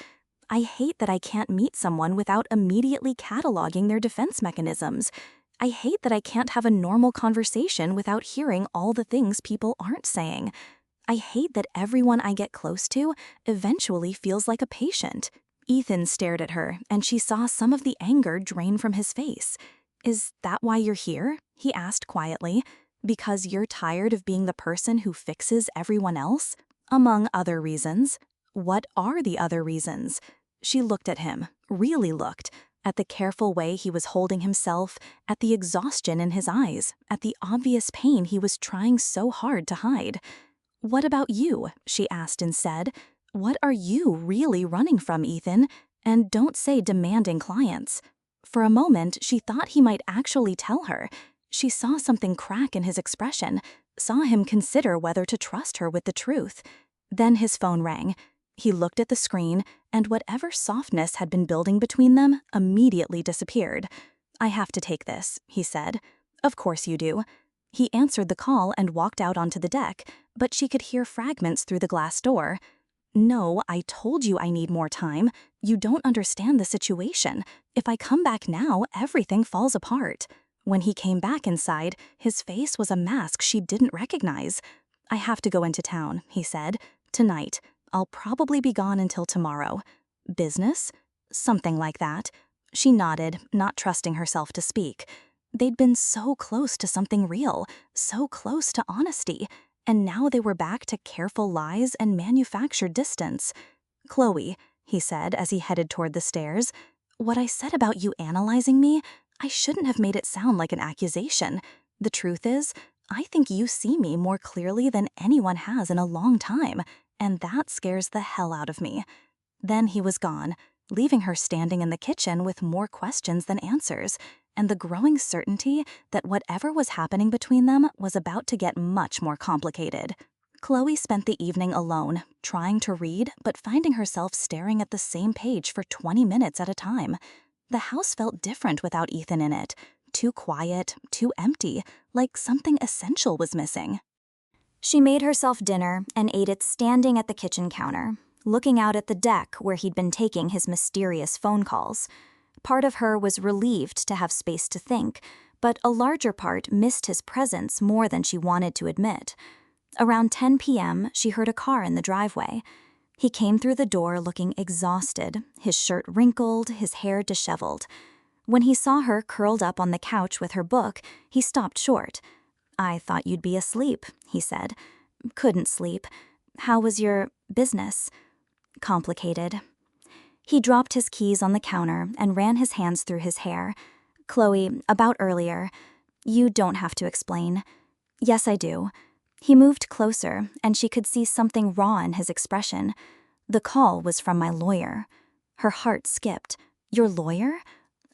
I hate that I can't meet someone without immediately cataloging their defense mechanisms. I hate that I can't have a normal conversation without hearing all the things people aren't saying. I hate that everyone I get close to eventually feels like a patient. Ethan stared at her, and she saw some of the anger drain from his face. Is that why you're here? He asked quietly. Because you're tired of being the person who fixes everyone else? Among other reasons. What are the other reasons? She looked at him, really looked, at the careful way he was holding himself, at the exhaustion in his eyes, at the obvious pain he was trying so hard to hide. What about you? She asked instead. What are you really running from, Ethan? And don't say demanding clients. For a moment, she thought he might actually tell her. She saw something crack in his expression, saw him consider whether to trust her with the truth. Then his phone rang. He looked at the screen, and whatever softness had been building between them immediately disappeared. I have to take this, he said. Of course you do. He answered the call and walked out onto the deck, but she could hear fragments through the glass door. No, I told you I need more time. You don't understand the situation. If I come back now, everything falls apart. When he came back inside, his face was a mask she didn't recognize. I have to go into town, he said. Tonight. I'll probably be gone until tomorrow. Business? Something like that. She nodded, not trusting herself to speak. They'd been so close to something real, so close to honesty, and now they were back to careful lies and manufactured distance. Chloe, he said as he headed toward the stairs, what I said about you analyzing me, I shouldn't have made it sound like an accusation. The truth is, I think you see me more clearly than anyone has in a long time, and that scares the hell out of me. Then he was gone, leaving her standing in the kitchen with more questions than answers, and the growing certainty that whatever was happening between them was about to get much more complicated. Chloe spent the evening alone, trying to read, but finding herself staring at the same page for 20 minutes at a time. The house felt different without Ethan in it, too quiet, too empty, like something essential was missing. She made herself dinner and ate it standing at the kitchen counter, looking out at the deck where he'd been taking his mysterious phone calls. Part of her was relieved to have space to think, but a larger part missed his presence more than she wanted to admit. Around 10 p.m., she heard a car in the driveway. He came through the door looking exhausted, his shirt wrinkled, his hair disheveled. When he saw her curled up on the couch with her book, he stopped short. I thought you'd be asleep, he said. Couldn't sleep. How was your business? Complicated. He dropped his keys on the counter and ran his hands through his hair. Chloe, about earlier. You don't have to explain. Yes, I do. He moved closer, and she could see something raw in his expression. The call was from my lawyer. Her heart skipped. Your lawyer?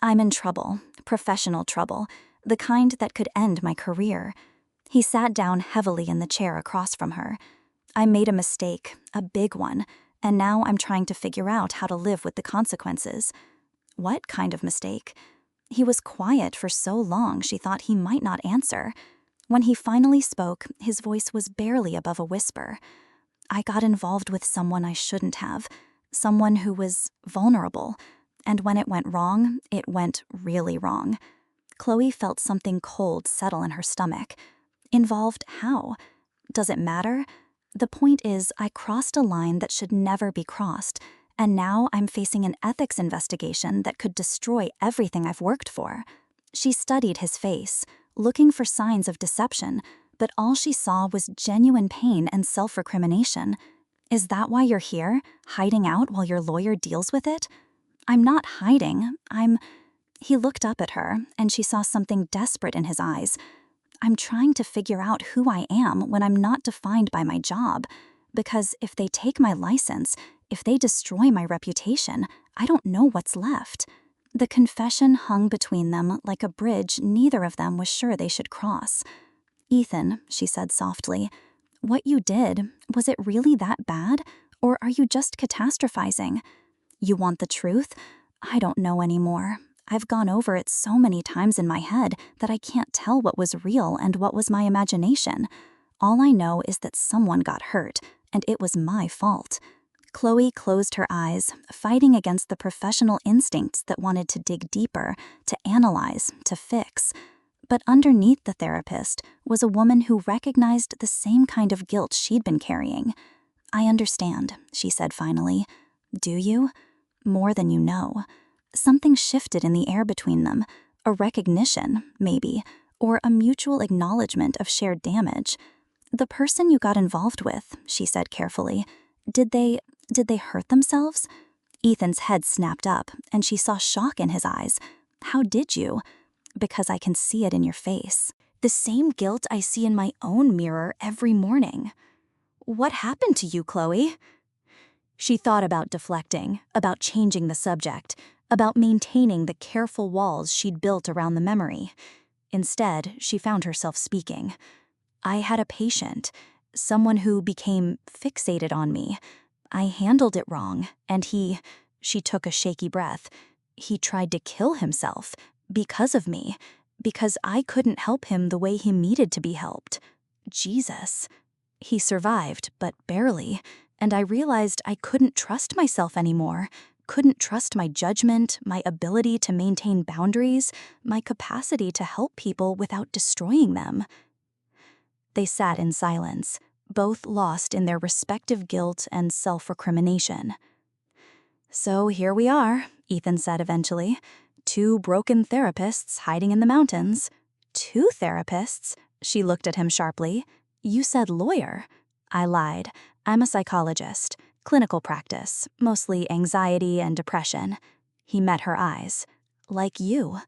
I'm in trouble, professional trouble, the kind that could end my career. He sat down heavily in the chair across from her. I made a mistake, a big one, and now I'm trying to figure out how to live with the consequences. What kind of mistake? He was quiet for so long she thought he might not answer. When he finally spoke, his voice was barely above a whisper. I got involved with someone I shouldn't have, someone who was vulnerable, and when it went wrong, it went really wrong. Chloe felt something cold settle in her stomach. Involved how? Does it matter? The point is, I crossed a line that should never be crossed, And now I'm facing an ethics investigation that could destroy everything I've worked for. She studied his face, looking for signs of deception, but all she saw was genuine pain and self-recrimination. Is that why you're here, hiding out while your lawyer deals with it? I'm not hiding, He looked up at her, and she saw something desperate in his eyes. I'm trying to figure out who I am when I'm not defined by my job. Because if they take my license, if they destroy my reputation, I don't know what's left. The confession hung between them like a bridge neither of them was sure they should cross. Ethan, she said softly, what you did, was it really that bad? Or are you just catastrophizing? You want the truth? I don't know anymore. I've gone over it so many times in my head that I can't tell what was real and what was my imagination. All I know is that someone got hurt, and it was my fault. Chloe closed her eyes, fighting against the professional instincts that wanted to dig deeper, to analyze, to fix. But underneath the therapist was a woman who recognized the same kind of guilt she'd been carrying. I understand, she said finally. Do you? More than you know. Something shifted in the air between them, a recognition, maybe, or a mutual acknowledgement of shared damage. The person you got involved with, she said carefully, did they hurt themselves? Ethan's head snapped up, and she saw shock in his eyes. How did you? Because I can see it in your face. The same guilt I see in my own mirror every morning. What happened to you, Chloe? She thought about deflecting, about changing the subject, about maintaining the careful walls she'd built around the memory. Instead, she found herself speaking. I had a patient, someone who became fixated on me. I handled it wrong, and she took a shaky breath. He tried to kill himself because of me, because I couldn't help him the way he needed to be helped. Jesus. He survived, but barely, and I realized I couldn't trust myself anymore. Couldn't trust my judgment, my ability to maintain boundaries, my capacity to help people without destroying them. They sat in silence, both lost in their respective guilt and self-recrimination. So here we are, Ethan said eventually. 2 broken therapists hiding in the mountains. 2 therapists? She looked at him sharply. You said lawyer. I lied. I'm a psychologist. Clinical practice, mostly anxiety and depression. He met her eyes. Like you.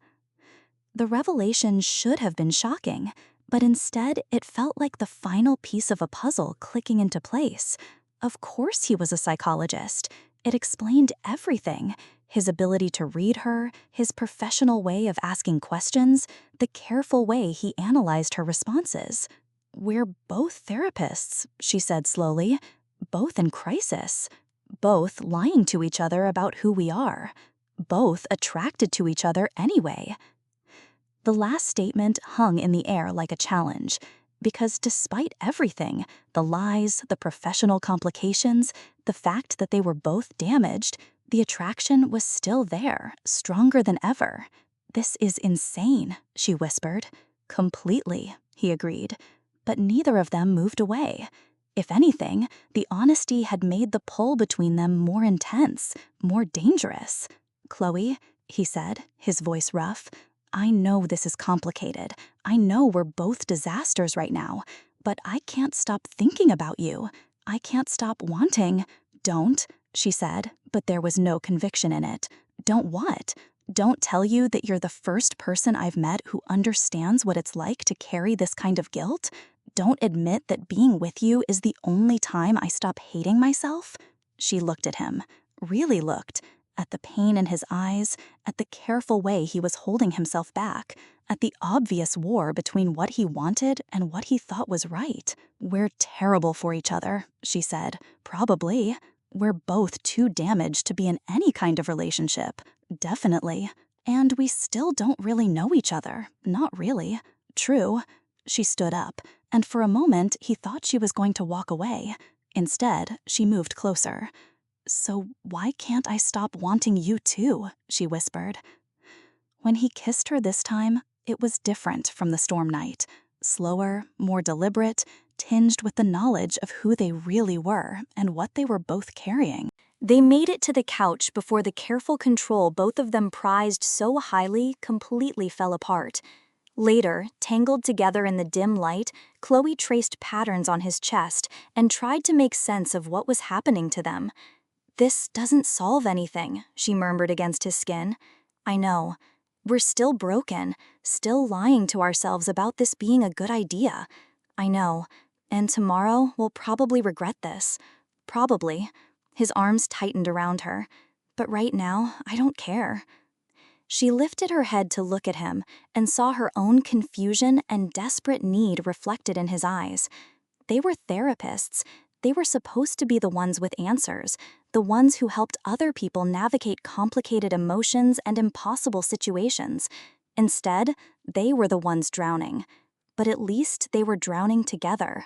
The revelation should have been shocking, but instead it felt like the final piece of a puzzle clicking into place. Of course he was a psychologist. It explained everything. His ability to read her, his professional way of asking questions, the careful way he analyzed her responses. We're both therapists, she said slowly. Both in crisis. Both lying to each other about who we are. Both attracted to each other anyway. The last statement hung in the air like a challenge, because despite everything, the lies, the professional complications, the fact that they were both damaged, the attraction was still there, stronger than ever. This is insane, she whispered. Completely, he agreed. But neither of them moved away. If anything, the honesty had made the pull between them more intense, more dangerous. Chloe, he said, his voice rough, I know this is complicated. I know we're both disasters right now, but I can't stop thinking about you. I can't stop wanting. Don't, she said, but there was no conviction in it. Don't what? Don't tell you that you're the first person I've met who understands what it's like to carry this kind of guilt? Don't admit that being with you is the only time I stop hating myself? She looked at him, really looked, at the pain in his eyes, at the careful way he was holding himself back, at the obvious war between what he wanted and what he thought was right. We're terrible for each other, she said. Probably. We're both too damaged to be in any kind of relationship. Definitely. And we still don't really know each other. Not really. True. She stood up, and for a moment he thought she was going to walk away. Instead, she moved closer. So why can't I stop wanting you too? She whispered. When he kissed her this time, it was different from the storm night. Slower, more deliberate, tinged with the knowledge of who they really were and what they were both carrying. They made it to the couch before the careful control both of them prized so highly completely fell apart. Later, tangled together in the dim light, Chloe traced patterns on his chest and tried to make sense of what was happening to them. "This doesn't solve anything," she murmured against his skin. "I know. We're still broken, still lying to ourselves about this being a good idea. I know. And tomorrow we'll probably regret this. Probably." His arms tightened around her. "But right now, I don't care." She lifted her head to look at him and saw her own confusion and desperate need reflected in his eyes. They were therapists. They were supposed to be the ones with answers, the ones who helped other people navigate complicated emotions and impossible situations. Instead, they were the ones drowning. But at least they were drowning together.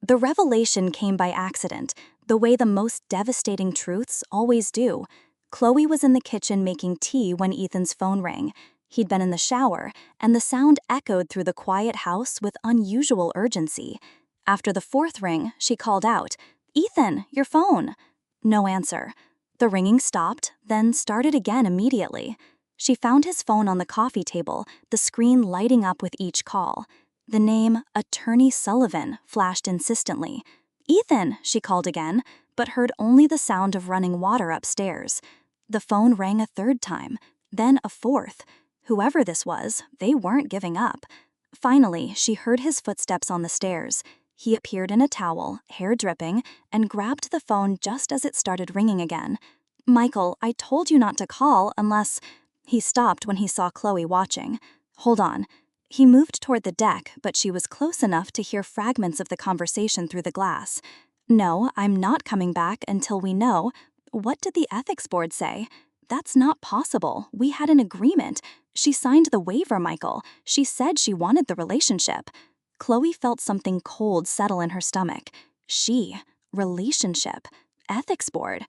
The revelation came by accident, the way the most devastating truths always do. Chloe was in the kitchen making tea when Ethan's phone rang. He'd been in the shower, and the sound echoed through the quiet house with unusual urgency. After the fourth ring, she called out, "Ethan, your phone!" No answer. The ringing stopped, then started again immediately. She found his phone on the coffee table, the screen lighting up with each call. The name Attorney Sullivan flashed insistently. "Ethan," she called again, but heard only the sound of running water upstairs. The phone rang a third time, then a fourth. Whoever this was, they weren't giving up. Finally, she heard his footsteps on the stairs. He appeared in a towel, hair dripping, and grabbed the phone just as it started ringing again. "Michael, I told you not to call unless—" He stopped when he saw Chloe watching. "Hold on." He moved toward the deck, but she was close enough to hear fragments of the conversation through the glass. "No, I'm not coming back until we know—" "What did the ethics board say?" "That's not possible. We had an agreement. She signed the waiver, Michael. She said she wanted the relationship." Chloe felt something cold settle in her stomach. Relationship, ethics board.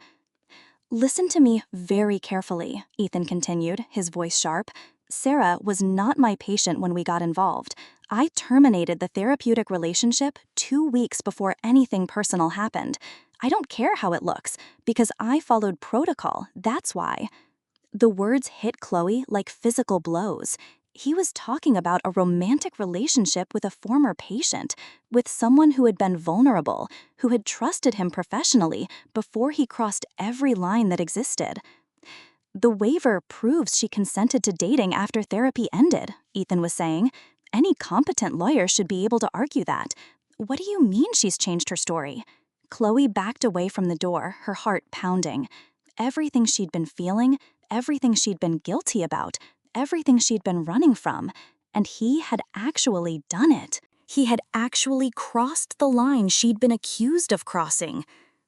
"Listen to me very carefully," Ethan continued, his voice sharp. "Sarah was not my patient when we got involved. I terminated the therapeutic relationship 2 weeks before anything personal happened. I don't care how it looks, because I followed protocol, that's why." The words hit Chloe like physical blows. He was talking about a romantic relationship with a former patient, with someone who had been vulnerable, who had trusted him professionally before he crossed every line that existed. "The waiver proves she consented to dating after therapy ended," Ethan was saying. "Any competent lawyer should be able to argue that. What do you mean she's changed her story?" Chloe backed away from the door, her heart pounding. Everything she'd been feeling, everything she'd been guilty about, everything she'd been running from, and he had actually done it. He had actually crossed the line she'd been accused of crossing.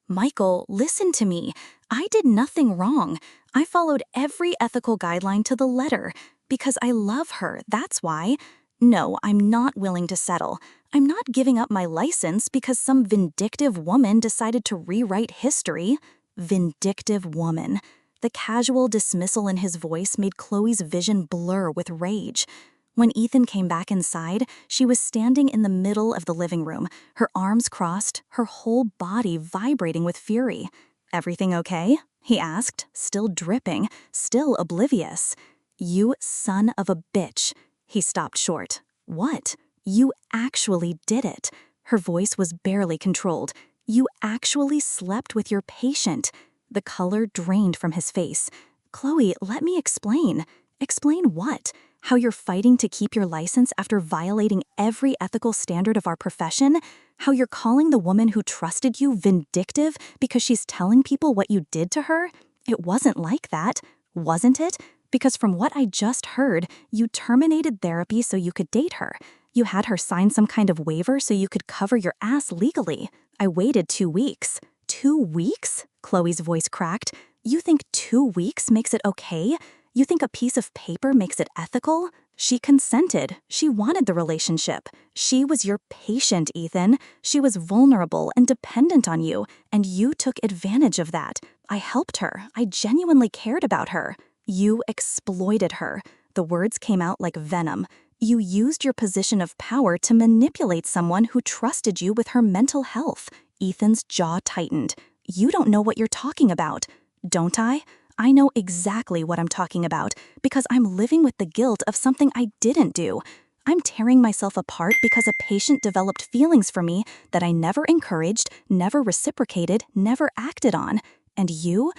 "Michael, listen to me. I did nothing wrong. I followed every ethical guideline to the letter. Because I love her, that's why. No, I'm not willing to settle. I'm not giving up my license because some vindictive woman decided to rewrite history." Vindictive woman. The casual dismissal in his voice made Chloe's vision blur with rage. When Ethan came back inside, she was standing in the middle of the living room, her arms crossed, her whole body vibrating with fury. "Everything okay?" he asked, still dripping, still oblivious. "You son of a bitch." He stopped short. "What? You actually did it." Her voice was barely controlled. "You actually slept with your patient." The color drained from his face. "Chloe, let me explain." "Explain what? How you're fighting to keep your license after violating every ethical standard of our profession? How you're calling the woman who trusted you vindictive because she's telling people what you did to her? It wasn't like that, wasn't it? Because from what I just heard, you terminated therapy so you could date her. You had her sign some kind of waiver so you could cover your ass legally. I waited 2 weeks. 2 weeks? Chloe's voice cracked. You think 2 weeks makes it okay? You think a piece of paper makes it ethical? She consented. She wanted the relationship. She was your patient, Ethan. She was vulnerable and dependent on you, and you took advantage of that. I helped her. I genuinely cared about her. You exploited her. The words came out like venom. You used your position of power to manipulate someone who trusted you with her mental health. Ethan's jaw tightened. You don't know what you're talking about. Don't I? I know exactly what I'm talking about because I'm living with the guilt of something I didn't do. I'm tearing myself apart because a patient developed feelings for me that I never encouraged, never reciprocated, never acted on. And you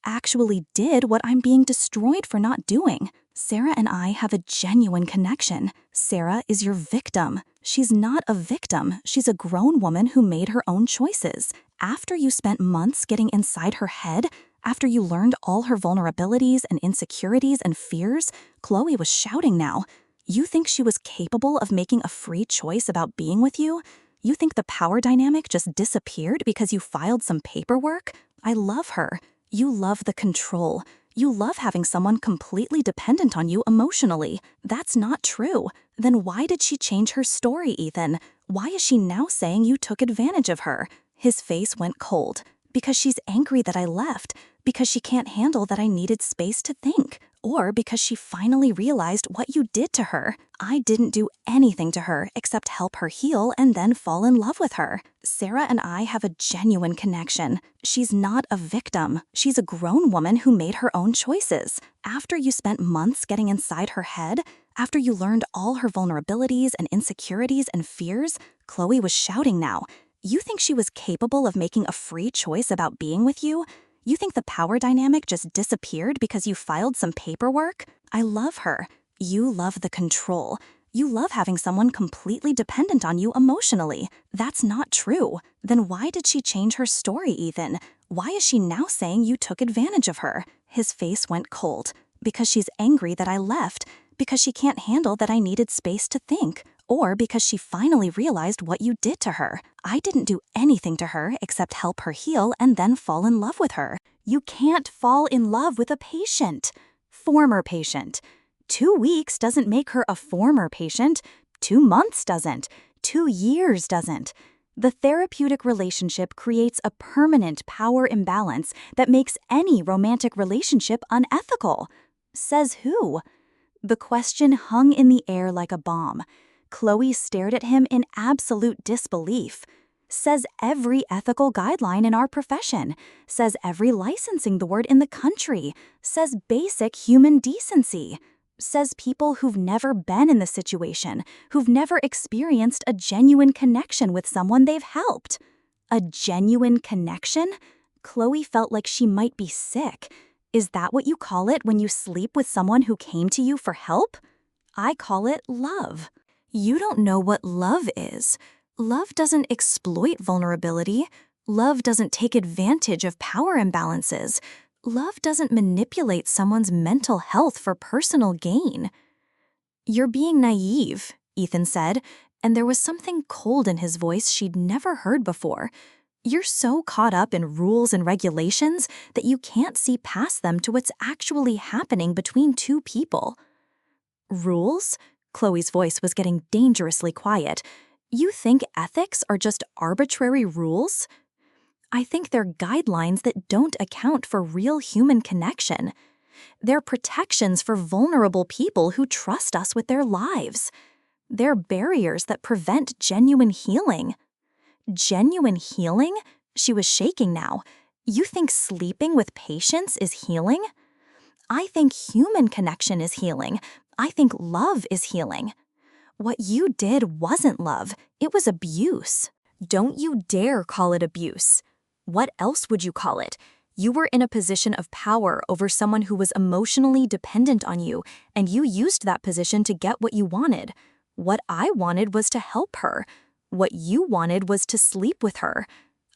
actually did what I'm being destroyed for not doing. Sarah and I have a genuine connection. Sarah is your victim. She's not a victim. She's a grown woman who made her own choices. After you spent months getting inside her head, after you learned all her vulnerabilities and insecurities and fears, Chloe was shouting now. You think she was capable of making a free choice about being with you? You think the power dynamic just disappeared because you filed some paperwork? I love her. You love the control. You love having someone completely dependent on you emotionally. That's not true. Then why did she change her story, Ethan? Why is she now saying you took advantage of her? His face went cold. Because she's angry that I left. Because she can't handle that I needed space to think. Or because she finally realized what you did to her. I didn't do anything to her except help her heal and then fall in love with her. Sarah and I have a genuine connection. She's not a victim. She's a grown woman who made her own choices. After you spent months getting inside her head, after you learned all her vulnerabilities and insecurities and fears, Chloe was shouting now. You think she was capable of making a free choice about being with you? You think the power dynamic just disappeared because you filed some paperwork? I love her. You love the control. You love having someone completely dependent on you emotionally. That's not true. Then why did she change her story, Ethan? Why is she now saying you took advantage of her? His face went cold. Because she's angry that I left. Because she can't handle that I needed space to think. Or because she finally realized what you did to her. I didn't do anything to her except help her heal and then fall in love with her. You can't fall in love with a patient. Former patient. 2 weeks doesn't make her a former patient. 2 months doesn't. 2 years doesn't. The therapeutic relationship creates a permanent power imbalance that makes any romantic relationship unethical. Says who? The question hung in the air like a bomb. Chloe stared at him in absolute disbelief. Says every ethical guideline in our profession. Says every licensing board in the country. Says basic human decency. Says people who've never been in the situation, who've never experienced a genuine connection with someone they've helped. A genuine connection? Chloe felt like she might be sick. Is that what you call it when you sleep with someone who came to you for help? I call it love. You don't know what love is. Love doesn't exploit vulnerability. Love doesn't take advantage of power imbalances. Love doesn't manipulate someone's mental health for personal gain. You're being naive, Ethan said, and there was something cold in his voice she'd never heard before. You're so caught up in rules and regulations that you can't see past them to what's actually happening between two people. Rules? Chloe's voice was getting dangerously quiet. You think ethics are just arbitrary rules? I think they're guidelines that don't account for real human connection. They're protections for vulnerable people who trust us with their lives. They're barriers that prevent genuine healing. Genuine healing? She was shaking now. You think sleeping with patients is healing? I think human connection is healing. I think love is healing. What you did wasn't love. It was abuse. Don't you dare call it abuse. What else would you call it? You were in a position of power over someone who was emotionally dependent on you, and you used that position to get what you wanted. What I wanted was to help her. What you wanted was to sleep with her.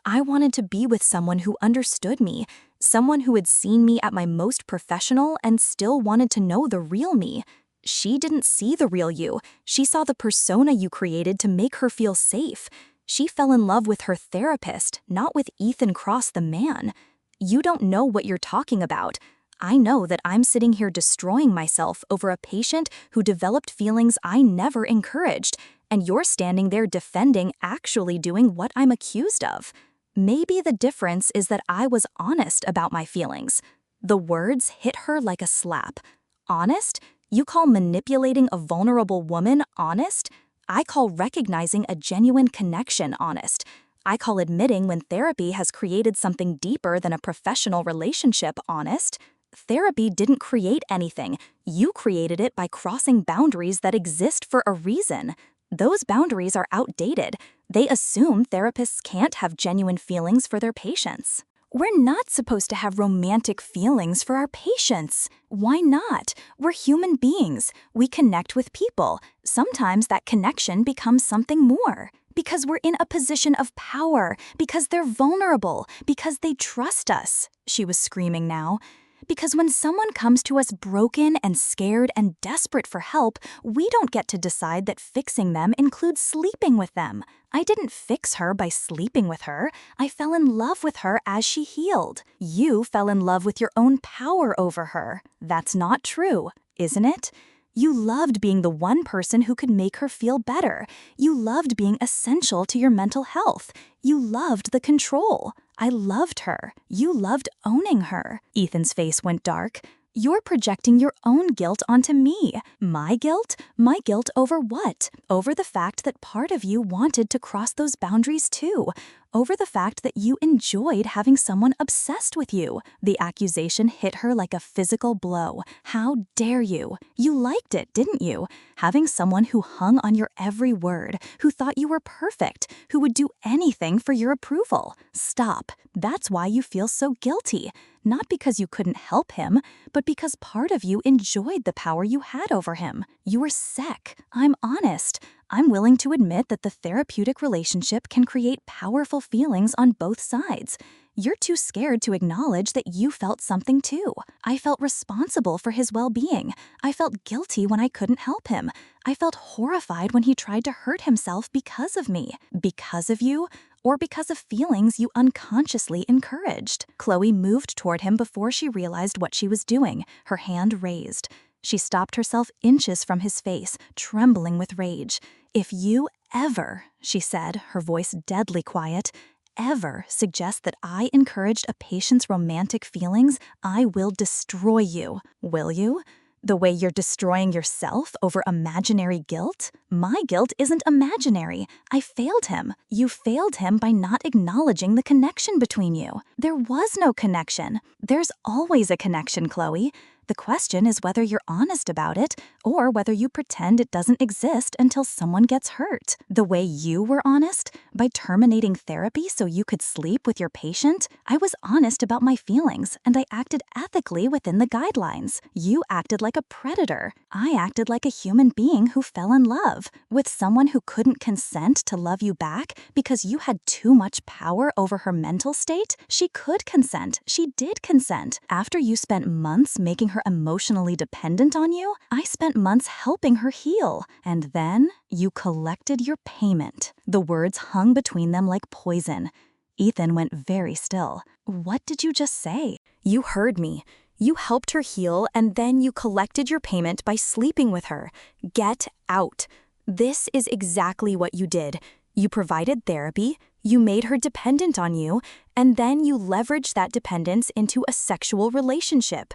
I wanted to be with someone who understood me, someone who had seen me at my most professional and still wanted to know the real me. She didn't see the real you. She saw the persona you created to make her feel safe. She fell in love with her therapist, not with Ethan Cross the man. You don't know what you're talking about. I know that I'm sitting here destroying myself over a patient who developed feelings I never encouraged, and you're standing there defending actually doing what I'm accused of. Maybe the difference is that I was honest about my feelings. The words hit her like a slap. Honest? You call manipulating a vulnerable woman honest? I call recognizing a genuine connection honest. I call admitting when therapy has created something deeper than a professional relationship honest. Therapy didn't create anything. You created it by crossing boundaries that exist for a reason. Those boundaries are outdated. They assume therapists can't have genuine feelings for their patients. We're not supposed to have romantic feelings for our patients. Why not? We're human beings. We connect with people. Sometimes that connection becomes something more. Because we're in a position of power. Because they're vulnerable. Because they trust us. She was screaming now. Because when someone comes to us broken and scared and desperate for help, we don't get to decide that fixing them includes sleeping with them. I didn't fix her by sleeping with her. I fell in love with her as she healed. You fell in love with your own power over her. That's not true, isn't it? You loved being the one person who could make her feel better. You loved being essential to your mental health. You loved the control. I loved her. You loved owning her. Ethan's face went dark. You're projecting your own guilt onto me. My guilt? My guilt over what? Over the fact that part of you wanted to cross those boundaries too. Over the fact that you enjoyed having someone obsessed with you. The accusation hit her like a physical blow. How dare you? You liked it, didn't you? Having someone who hung on your every word, who thought you were perfect, who would do anything for your approval. Stop. That's why you feel so guilty. Not because you couldn't help him, but because part of you enjoyed the power you had over him. You were sick. I'm honest. I'm willing to admit that the therapeutic relationship can create powerful feelings on both sides. You're too scared to acknowledge that you felt something too. I felt responsible for his well-being. I felt guilty when I couldn't help him. I felt horrified when he tried to hurt himself because of me. Because of you? Or because of feelings you unconsciously encouraged. Chloe moved toward him before she realized what she was doing, her hand raised. She stopped herself inches from his face, trembling with rage. If you ever, she said, her voice deadly quiet, ever suggest that I encouraged a patient's romantic feelings, I will destroy you. Will you? The way you're destroying yourself over imaginary guilt? My guilt isn't imaginary. I failed him. You failed him by not acknowledging the connection between you. There was no connection. There's always a connection, Chloe. The question is whether you're honest about it or whether you pretend it doesn't exist until someone gets hurt. The way you were honest, by terminating therapy so you could sleep with your patient, I was honest about my feelings and I acted ethically within the guidelines. You acted like a predator. I acted like a human being who fell in love with someone who couldn't consent to love you back because you had too much power over her mental state. She could consent. She did consent. After you spent months making her emotionally dependent on you, I spent months helping her heal. And then you collected your payment. The words hung between them like poison. Ethan went very still. What did you just say? You heard me. You helped her heal and then you collected your payment by sleeping with her. Get out. This is exactly what you did. You provided therapy, you made her dependent on you, and then you leveraged that dependence into a sexual relationship.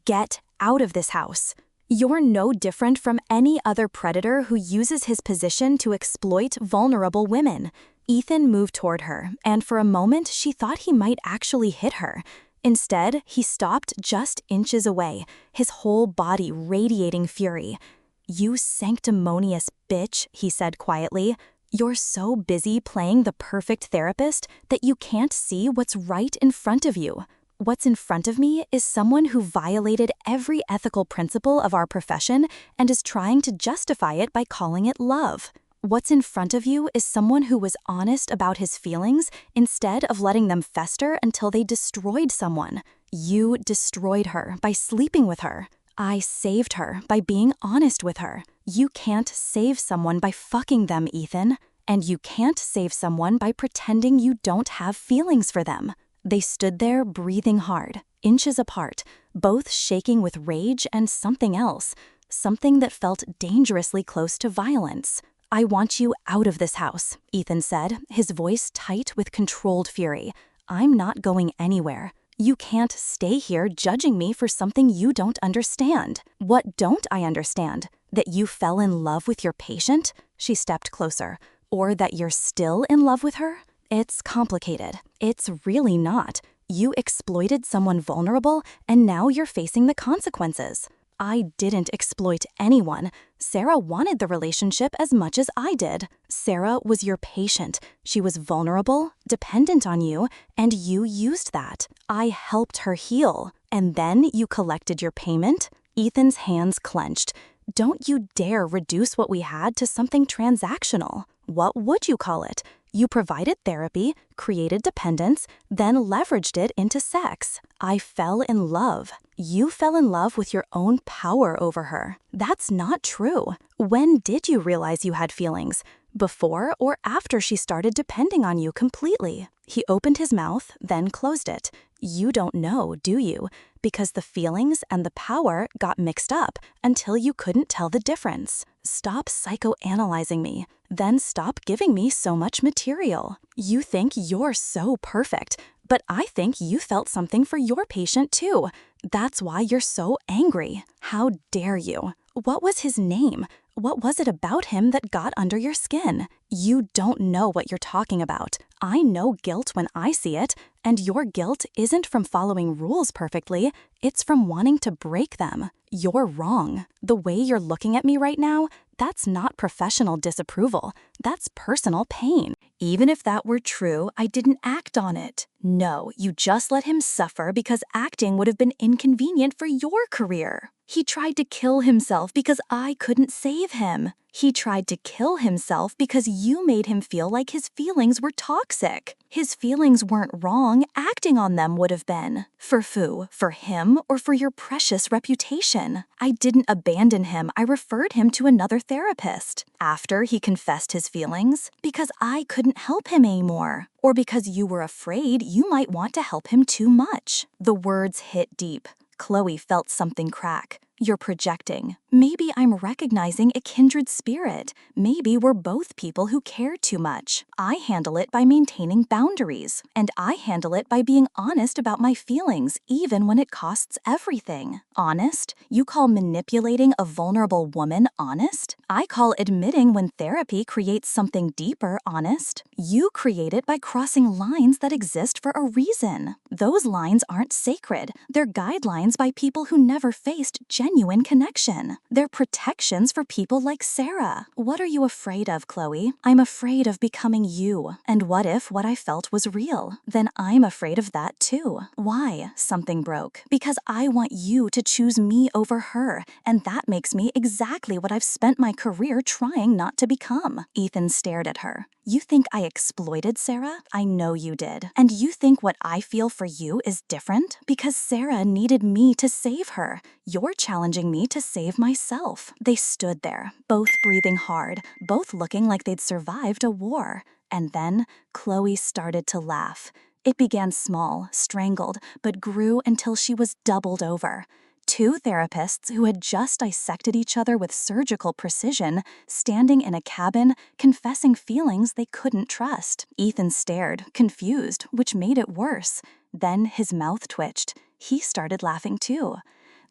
Get out of this house. You're no different from any other predator who uses his position to exploit vulnerable women. Ethan moved toward her, and for a moment she thought he might actually hit her. Instead, he stopped just inches away, his whole body radiating fury. You sanctimonious bitch, he said quietly. You're so busy playing the perfect therapist that you can't see what's right in front of you. What's in front of me is someone who violated every ethical principle of our profession and is trying to justify it by calling it love. What's in front of you is someone who was honest about his feelings instead of letting them fester until they destroyed someone. You destroyed her by sleeping with her. I saved her by being honest with her. You can't save someone by fucking them, Ethan. And you can't save someone by pretending you don't have feelings for them. They stood there breathing hard, inches apart, both shaking with rage and something else, something that felt dangerously close to violence. I want you out of this house, Ethan said, his voice tight with controlled fury. I'm not going anywhere. You can't stay here judging me for something you don't understand. What don't I understand? That you fell in love with your patient? She stepped closer. Or that you're still in love with her? It's complicated. It's really not. You exploited someone vulnerable, and now you're facing the consequences. I didn't exploit anyone. Sarah wanted the relationship as much as I did. Sarah was your patient. She was vulnerable, dependent on you, and you used that. I helped her heal. And then you collected your payment? Ethan's hands clenched. Don't you dare reduce what we had to something transactional. What would you call it? You provided therapy, created dependence, then leveraged it into sex. I fell in love. You fell in love with your own power over her. That's not true. When did you realize you had feelings? Before or after she started depending on you completely? He opened his mouth, then closed it. You don't know, do you? Because the feelings and the power got mixed up until you couldn't tell the difference. Stop psychoanalyzing me. Then stop giving me so much material. You think you're so perfect, but I think you felt something for your patient too. That's why you're so angry. How dare you? What was his name? What was it about him that got under your skin? You don't know what you're talking about. I know guilt when I see it, and your guilt isn't from following rules perfectly, it's from wanting to break them. You're wrong. The way you're looking at me right now, that's not professional disapproval. That's personal pain. Even if that were true, I didn't act on it. No, you just let him suffer because acting would have been inconvenient for your career. He tried to kill himself because I couldn't save him. He tried to kill himself because you made him feel like his feelings were toxic. His feelings weren't wrong, acting on them would have been. For who? For him or for your precious reputation? I didn't abandon him, I referred him to another therapist. After he confessed his feelings, because I couldn't help him anymore. Or because you were afraid you might want to help him too much. The words hit deep. Chloe felt something crack. You're projecting. Maybe I'm recognizing a kindred spirit. Maybe we're both people who care too much. I handle it by maintaining boundaries, and I handle it by being honest about my feelings, even when it costs everything. Honest? You call manipulating a vulnerable woman honest? I call admitting when therapy creates something deeper honest. You create it by crossing lines that exist for a reason. Those lines aren't sacred. They're guidelines by people who never faced genuine connection. They're protections for people like Sarah. What are you afraid of, Chloe? I'm afraid of becoming you. And what if what I felt was real? Then I'm afraid of that too. Why? Something broke. Because I want you to choose me over her, and that makes me exactly what I've spent my career trying not to become. Ethan stared at her. You think I exploited Sarah? I know you did. And you think what I feel for you is different? Because Sarah needed me to save her. You're challenging me to save myself. They stood there, both breathing hard, both looking like they'd survived a war. And then Chloe started to laugh. It began small, strangled, but grew until she was doubled over. Two therapists who had just dissected each other with surgical precision, standing in a cabin, confessing feelings they couldn't trust. Ethan stared, confused, which made it worse. Then his mouth twitched. He started laughing too.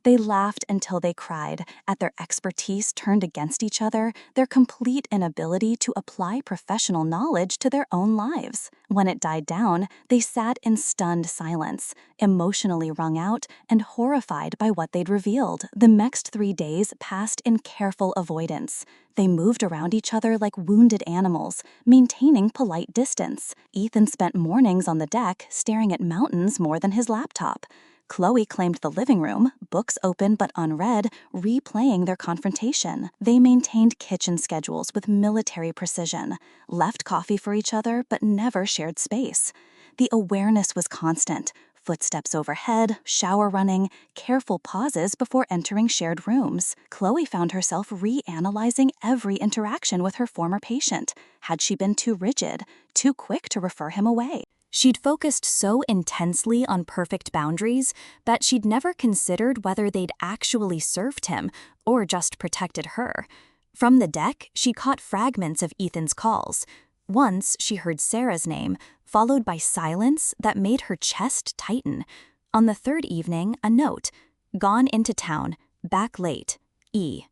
They laughed until they cried, at their expertise turned against each other, their complete inability to apply professional knowledge to their own lives. When it died down, they sat in stunned silence, emotionally wrung out and horrified by what they'd revealed. The next 3 days passed in careful avoidance. They moved around each other like wounded animals, maintaining polite distance. Ethan spent mornings on the deck staring at mountains more than his laptop. Chloe claimed the living room, books open but unread, replaying their confrontation. They maintained kitchen schedules with military precision, left coffee for each other but never shared space. The awareness was constant. Footsteps overhead, shower running, careful pauses before entering shared rooms. Chloe found herself reanalyzing every interaction with her former patient. Had she been too rigid, too quick to refer him away? She'd focused so intensely on perfect boundaries that she'd never considered whether they'd actually served him or just protected her. From the deck, she caught fragments of Ethan's calls. Once, she heard Sarah's name, followed by silence that made her chest tighten. On the third evening, a note, "Gone into town, back late, E."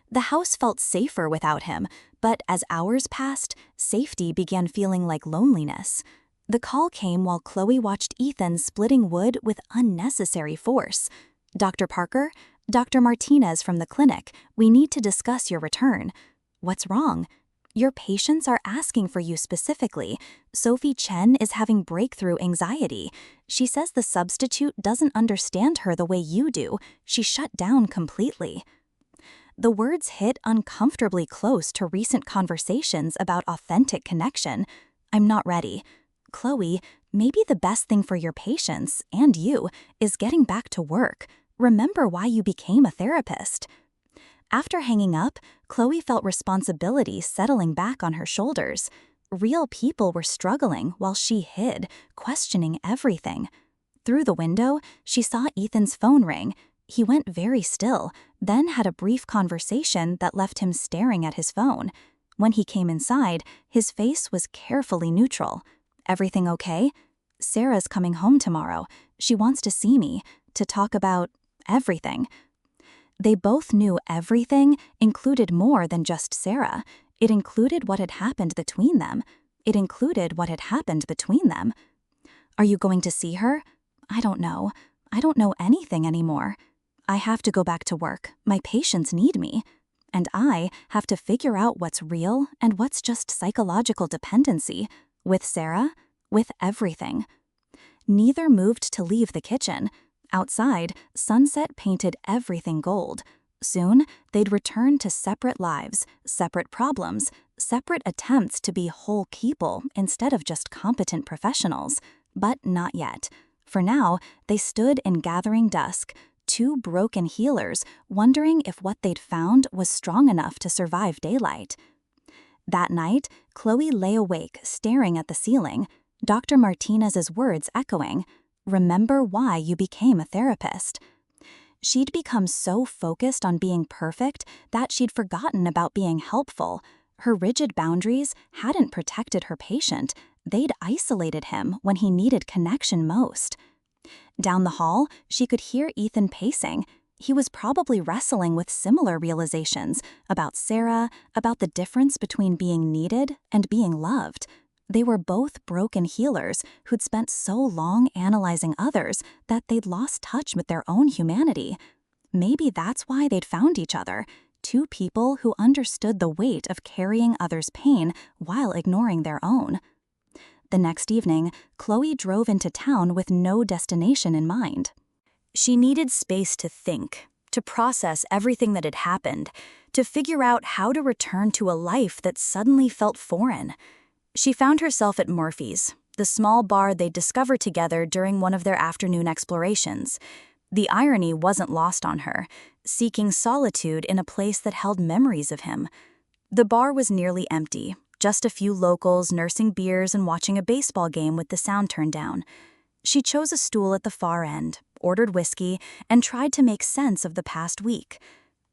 The house felt safer without him, but as hours passed, safety began feeling like loneliness. The call came while Chloe watched Ethan splitting wood with unnecessary force. "Dr. Parker? Dr. Martinez from the clinic, we need to discuss your return." "What's wrong?" "Your patients are asking for you specifically. Sophie Chen is having breakthrough anxiety. She says the substitute doesn't understand her the way you do. She shut down completely." The words hit uncomfortably close to recent conversations about authentic connection. "I'm not ready." "Chloe, maybe the best thing for your patients, and you, is getting back to work. Remember why you became a therapist." After hanging up, Chloe felt responsibility settling back on her shoulders. Real people were struggling while she hid, questioning everything. Through the window, she saw Ethan's phone ring. He went very still, then had a brief conversation that left him staring at his phone. When he came inside, his face was carefully neutral. "Everything okay?" "Sarah's coming home tomorrow. She wants to see me, to talk about everything." They both knew everything included more than just Sarah. It included what had happened between them. "Are you going to see her?" "I don't know. I don't know anything anymore. I have to go back to work. My patients need me. And I have to figure out what's real and what's just psychological dependency. With Sarah, with everything." Neither moved to leave the kitchen. Outside, sunset painted everything gold. Soon, they'd return to separate lives, separate problems, separate attempts to be whole people instead of just competent professionals. But not yet. For now, they stood in gathering dusk, two broken healers, wondering if what they'd found was strong enough to survive daylight. That night, Chloe lay awake, staring at the ceiling, Dr. Martinez's words echoing, "Remember why you became a therapist." She'd become so focused on being perfect that she'd forgotten about being helpful. Her rigid boundaries hadn't protected her patient. They'd isolated him when he needed connection most. Down the hall, she could hear Ethan pacing. He was probably wrestling with similar realizations about Sarah, about the difference between being needed and being loved. They were both broken healers who'd spent so long analyzing others that they'd lost touch with their own humanity. Maybe that's why they'd found each other, two people who understood the weight of carrying others' pain while ignoring their own. The next evening, Chloe drove into town with no destination in mind. She needed space to think, to process everything that had happened, to figure out how to return to a life that suddenly felt foreign. She found herself at Murphy's, the small bar they'd discovered together during one of their afternoon explorations. The irony wasn't lost on her, seeking solitude in a place that held memories of him. The bar was nearly empty, just a few locals nursing beers and watching a baseball game with the sound turned down. She chose a stool at the far end, ordered whiskey, and tried to make sense of the past week.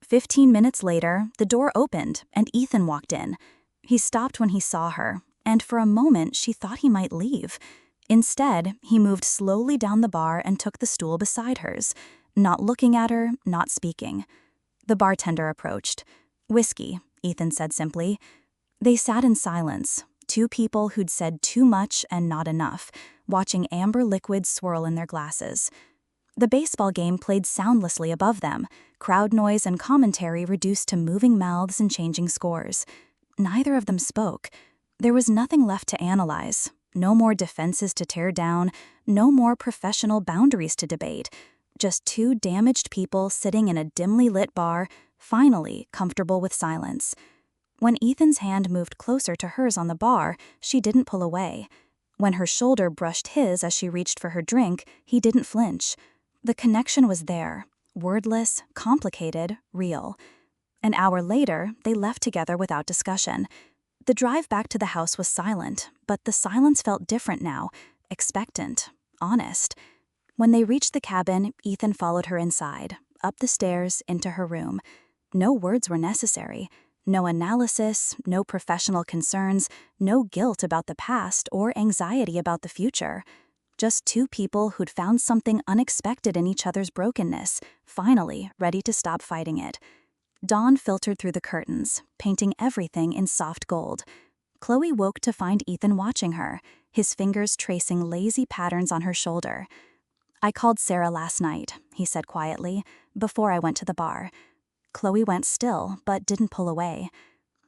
15 minutes later, the door opened and Ethan walked in. He stopped when he saw her, and for a moment she thought he might leave. Instead, he moved slowly down the bar and took the stool beside hers, not looking at her, not speaking. The bartender approached. "Whiskey," Ethan said simply. They sat in silence, two people who'd said too much and not enough, watching amber liquid swirl in their glasses. The baseball game played soundlessly above them, crowd noise and commentary reduced to moving mouths and changing scores. Neither of them spoke. There was nothing left to analyze, no more defenses to tear down, no more professional boundaries to debate. Just two damaged people sitting in a dimly lit bar, finally comfortable with silence. When Ethan's hand moved closer to hers on the bar, she didn't pull away. When her shoulder brushed his as she reached for her drink, he didn't flinch. The connection was there, wordless, complicated, real. An hour later, they left together without discussion. The drive back to the house was silent, but the silence felt different now, expectant, honest. When they reached the cabin, Ethan followed her inside, up the stairs, into her room. No words were necessary. No analysis, no professional concerns, no guilt about the past or anxiety about the future. Just two people who'd found something unexpected in each other's brokenness, finally ready to stop fighting it. Dawn filtered through the curtains, painting everything in soft gold. Chloe woke to find Ethan watching her, his fingers tracing lazy patterns on her shoulder. "I called Sarah last night," he said quietly, "before I went to the bar." Chloe went still, but didn't pull away.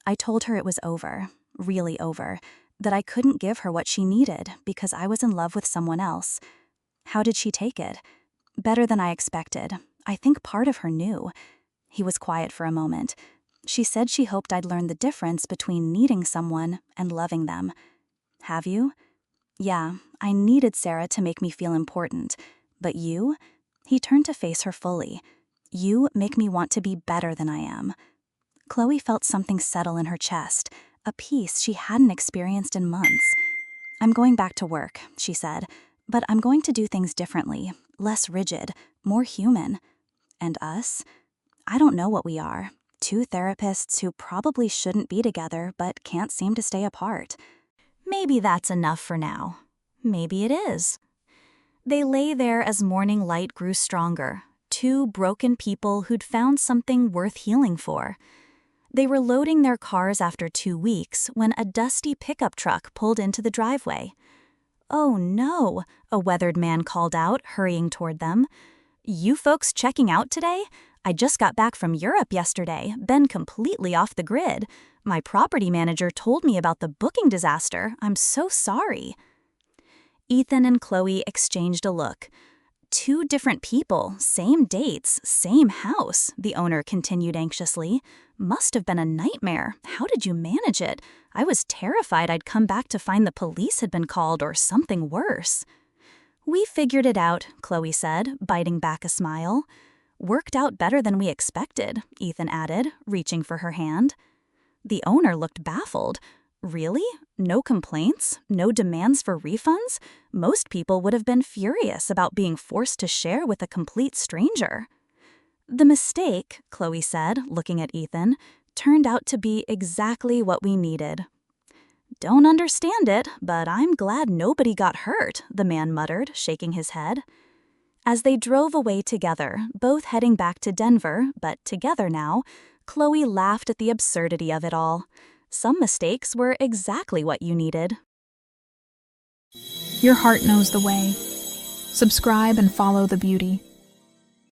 "I told her it was over, really over, that I couldn't give her what she needed because I was in love with someone else." How did she take it? "Better than I expected. I think part of her knew." He was quiet for a moment. "She said she hoped I'd learn the difference between needing someone and loving them." "Have you?" "Yeah, I needed Sarah to make me feel important. But you?" He turned to face her fully. "You make me want to be better than I am." Chloe felt something settle in her chest, a peace she hadn't experienced in months. "I'm going back to work," she said, "but I'm going to do things differently, less rigid, more human." "And us?" "I don't know what we are. Two therapists who probably shouldn't be together but can't seem to stay apart." Maybe that's enough for now. Maybe it is. They lay there as morning light grew stronger, two broken people who'd found something worth healing for. They were loading their cars after 2 weeks when a dusty pickup truck pulled into the driveway. "Oh no," a weathered man called out, hurrying toward them. "You folks checking out today? I just got back from Europe yesterday, been completely off the grid. My property manager told me about the booking disaster. I'm so sorry." Ethan and Chloe exchanged a look. "Two different people, same dates, same house," the owner continued anxiously. "Must have been a nightmare. How did you manage it? I was terrified I'd come back to find the police had been called or something worse." "We figured it out," Chloe said, biting back a smile. "Worked out better than we expected," Ethan added, reaching for her hand. The owner looked baffled. "Really? No complaints? No demands for refunds? Most people would have been furious about being forced to share with a complete stranger." "The mistake," Chloe said, looking at Ethan, "turned out to be exactly what we needed." "Don't understand it, but I'm glad nobody got hurt," the man muttered, shaking his head. As they drove away together, both heading back to Denver, but together now, Chloe laughed at the absurdity of it all. Some mistakes were exactly what you needed. Your heart knows the way. Subscribe and follow the beauty.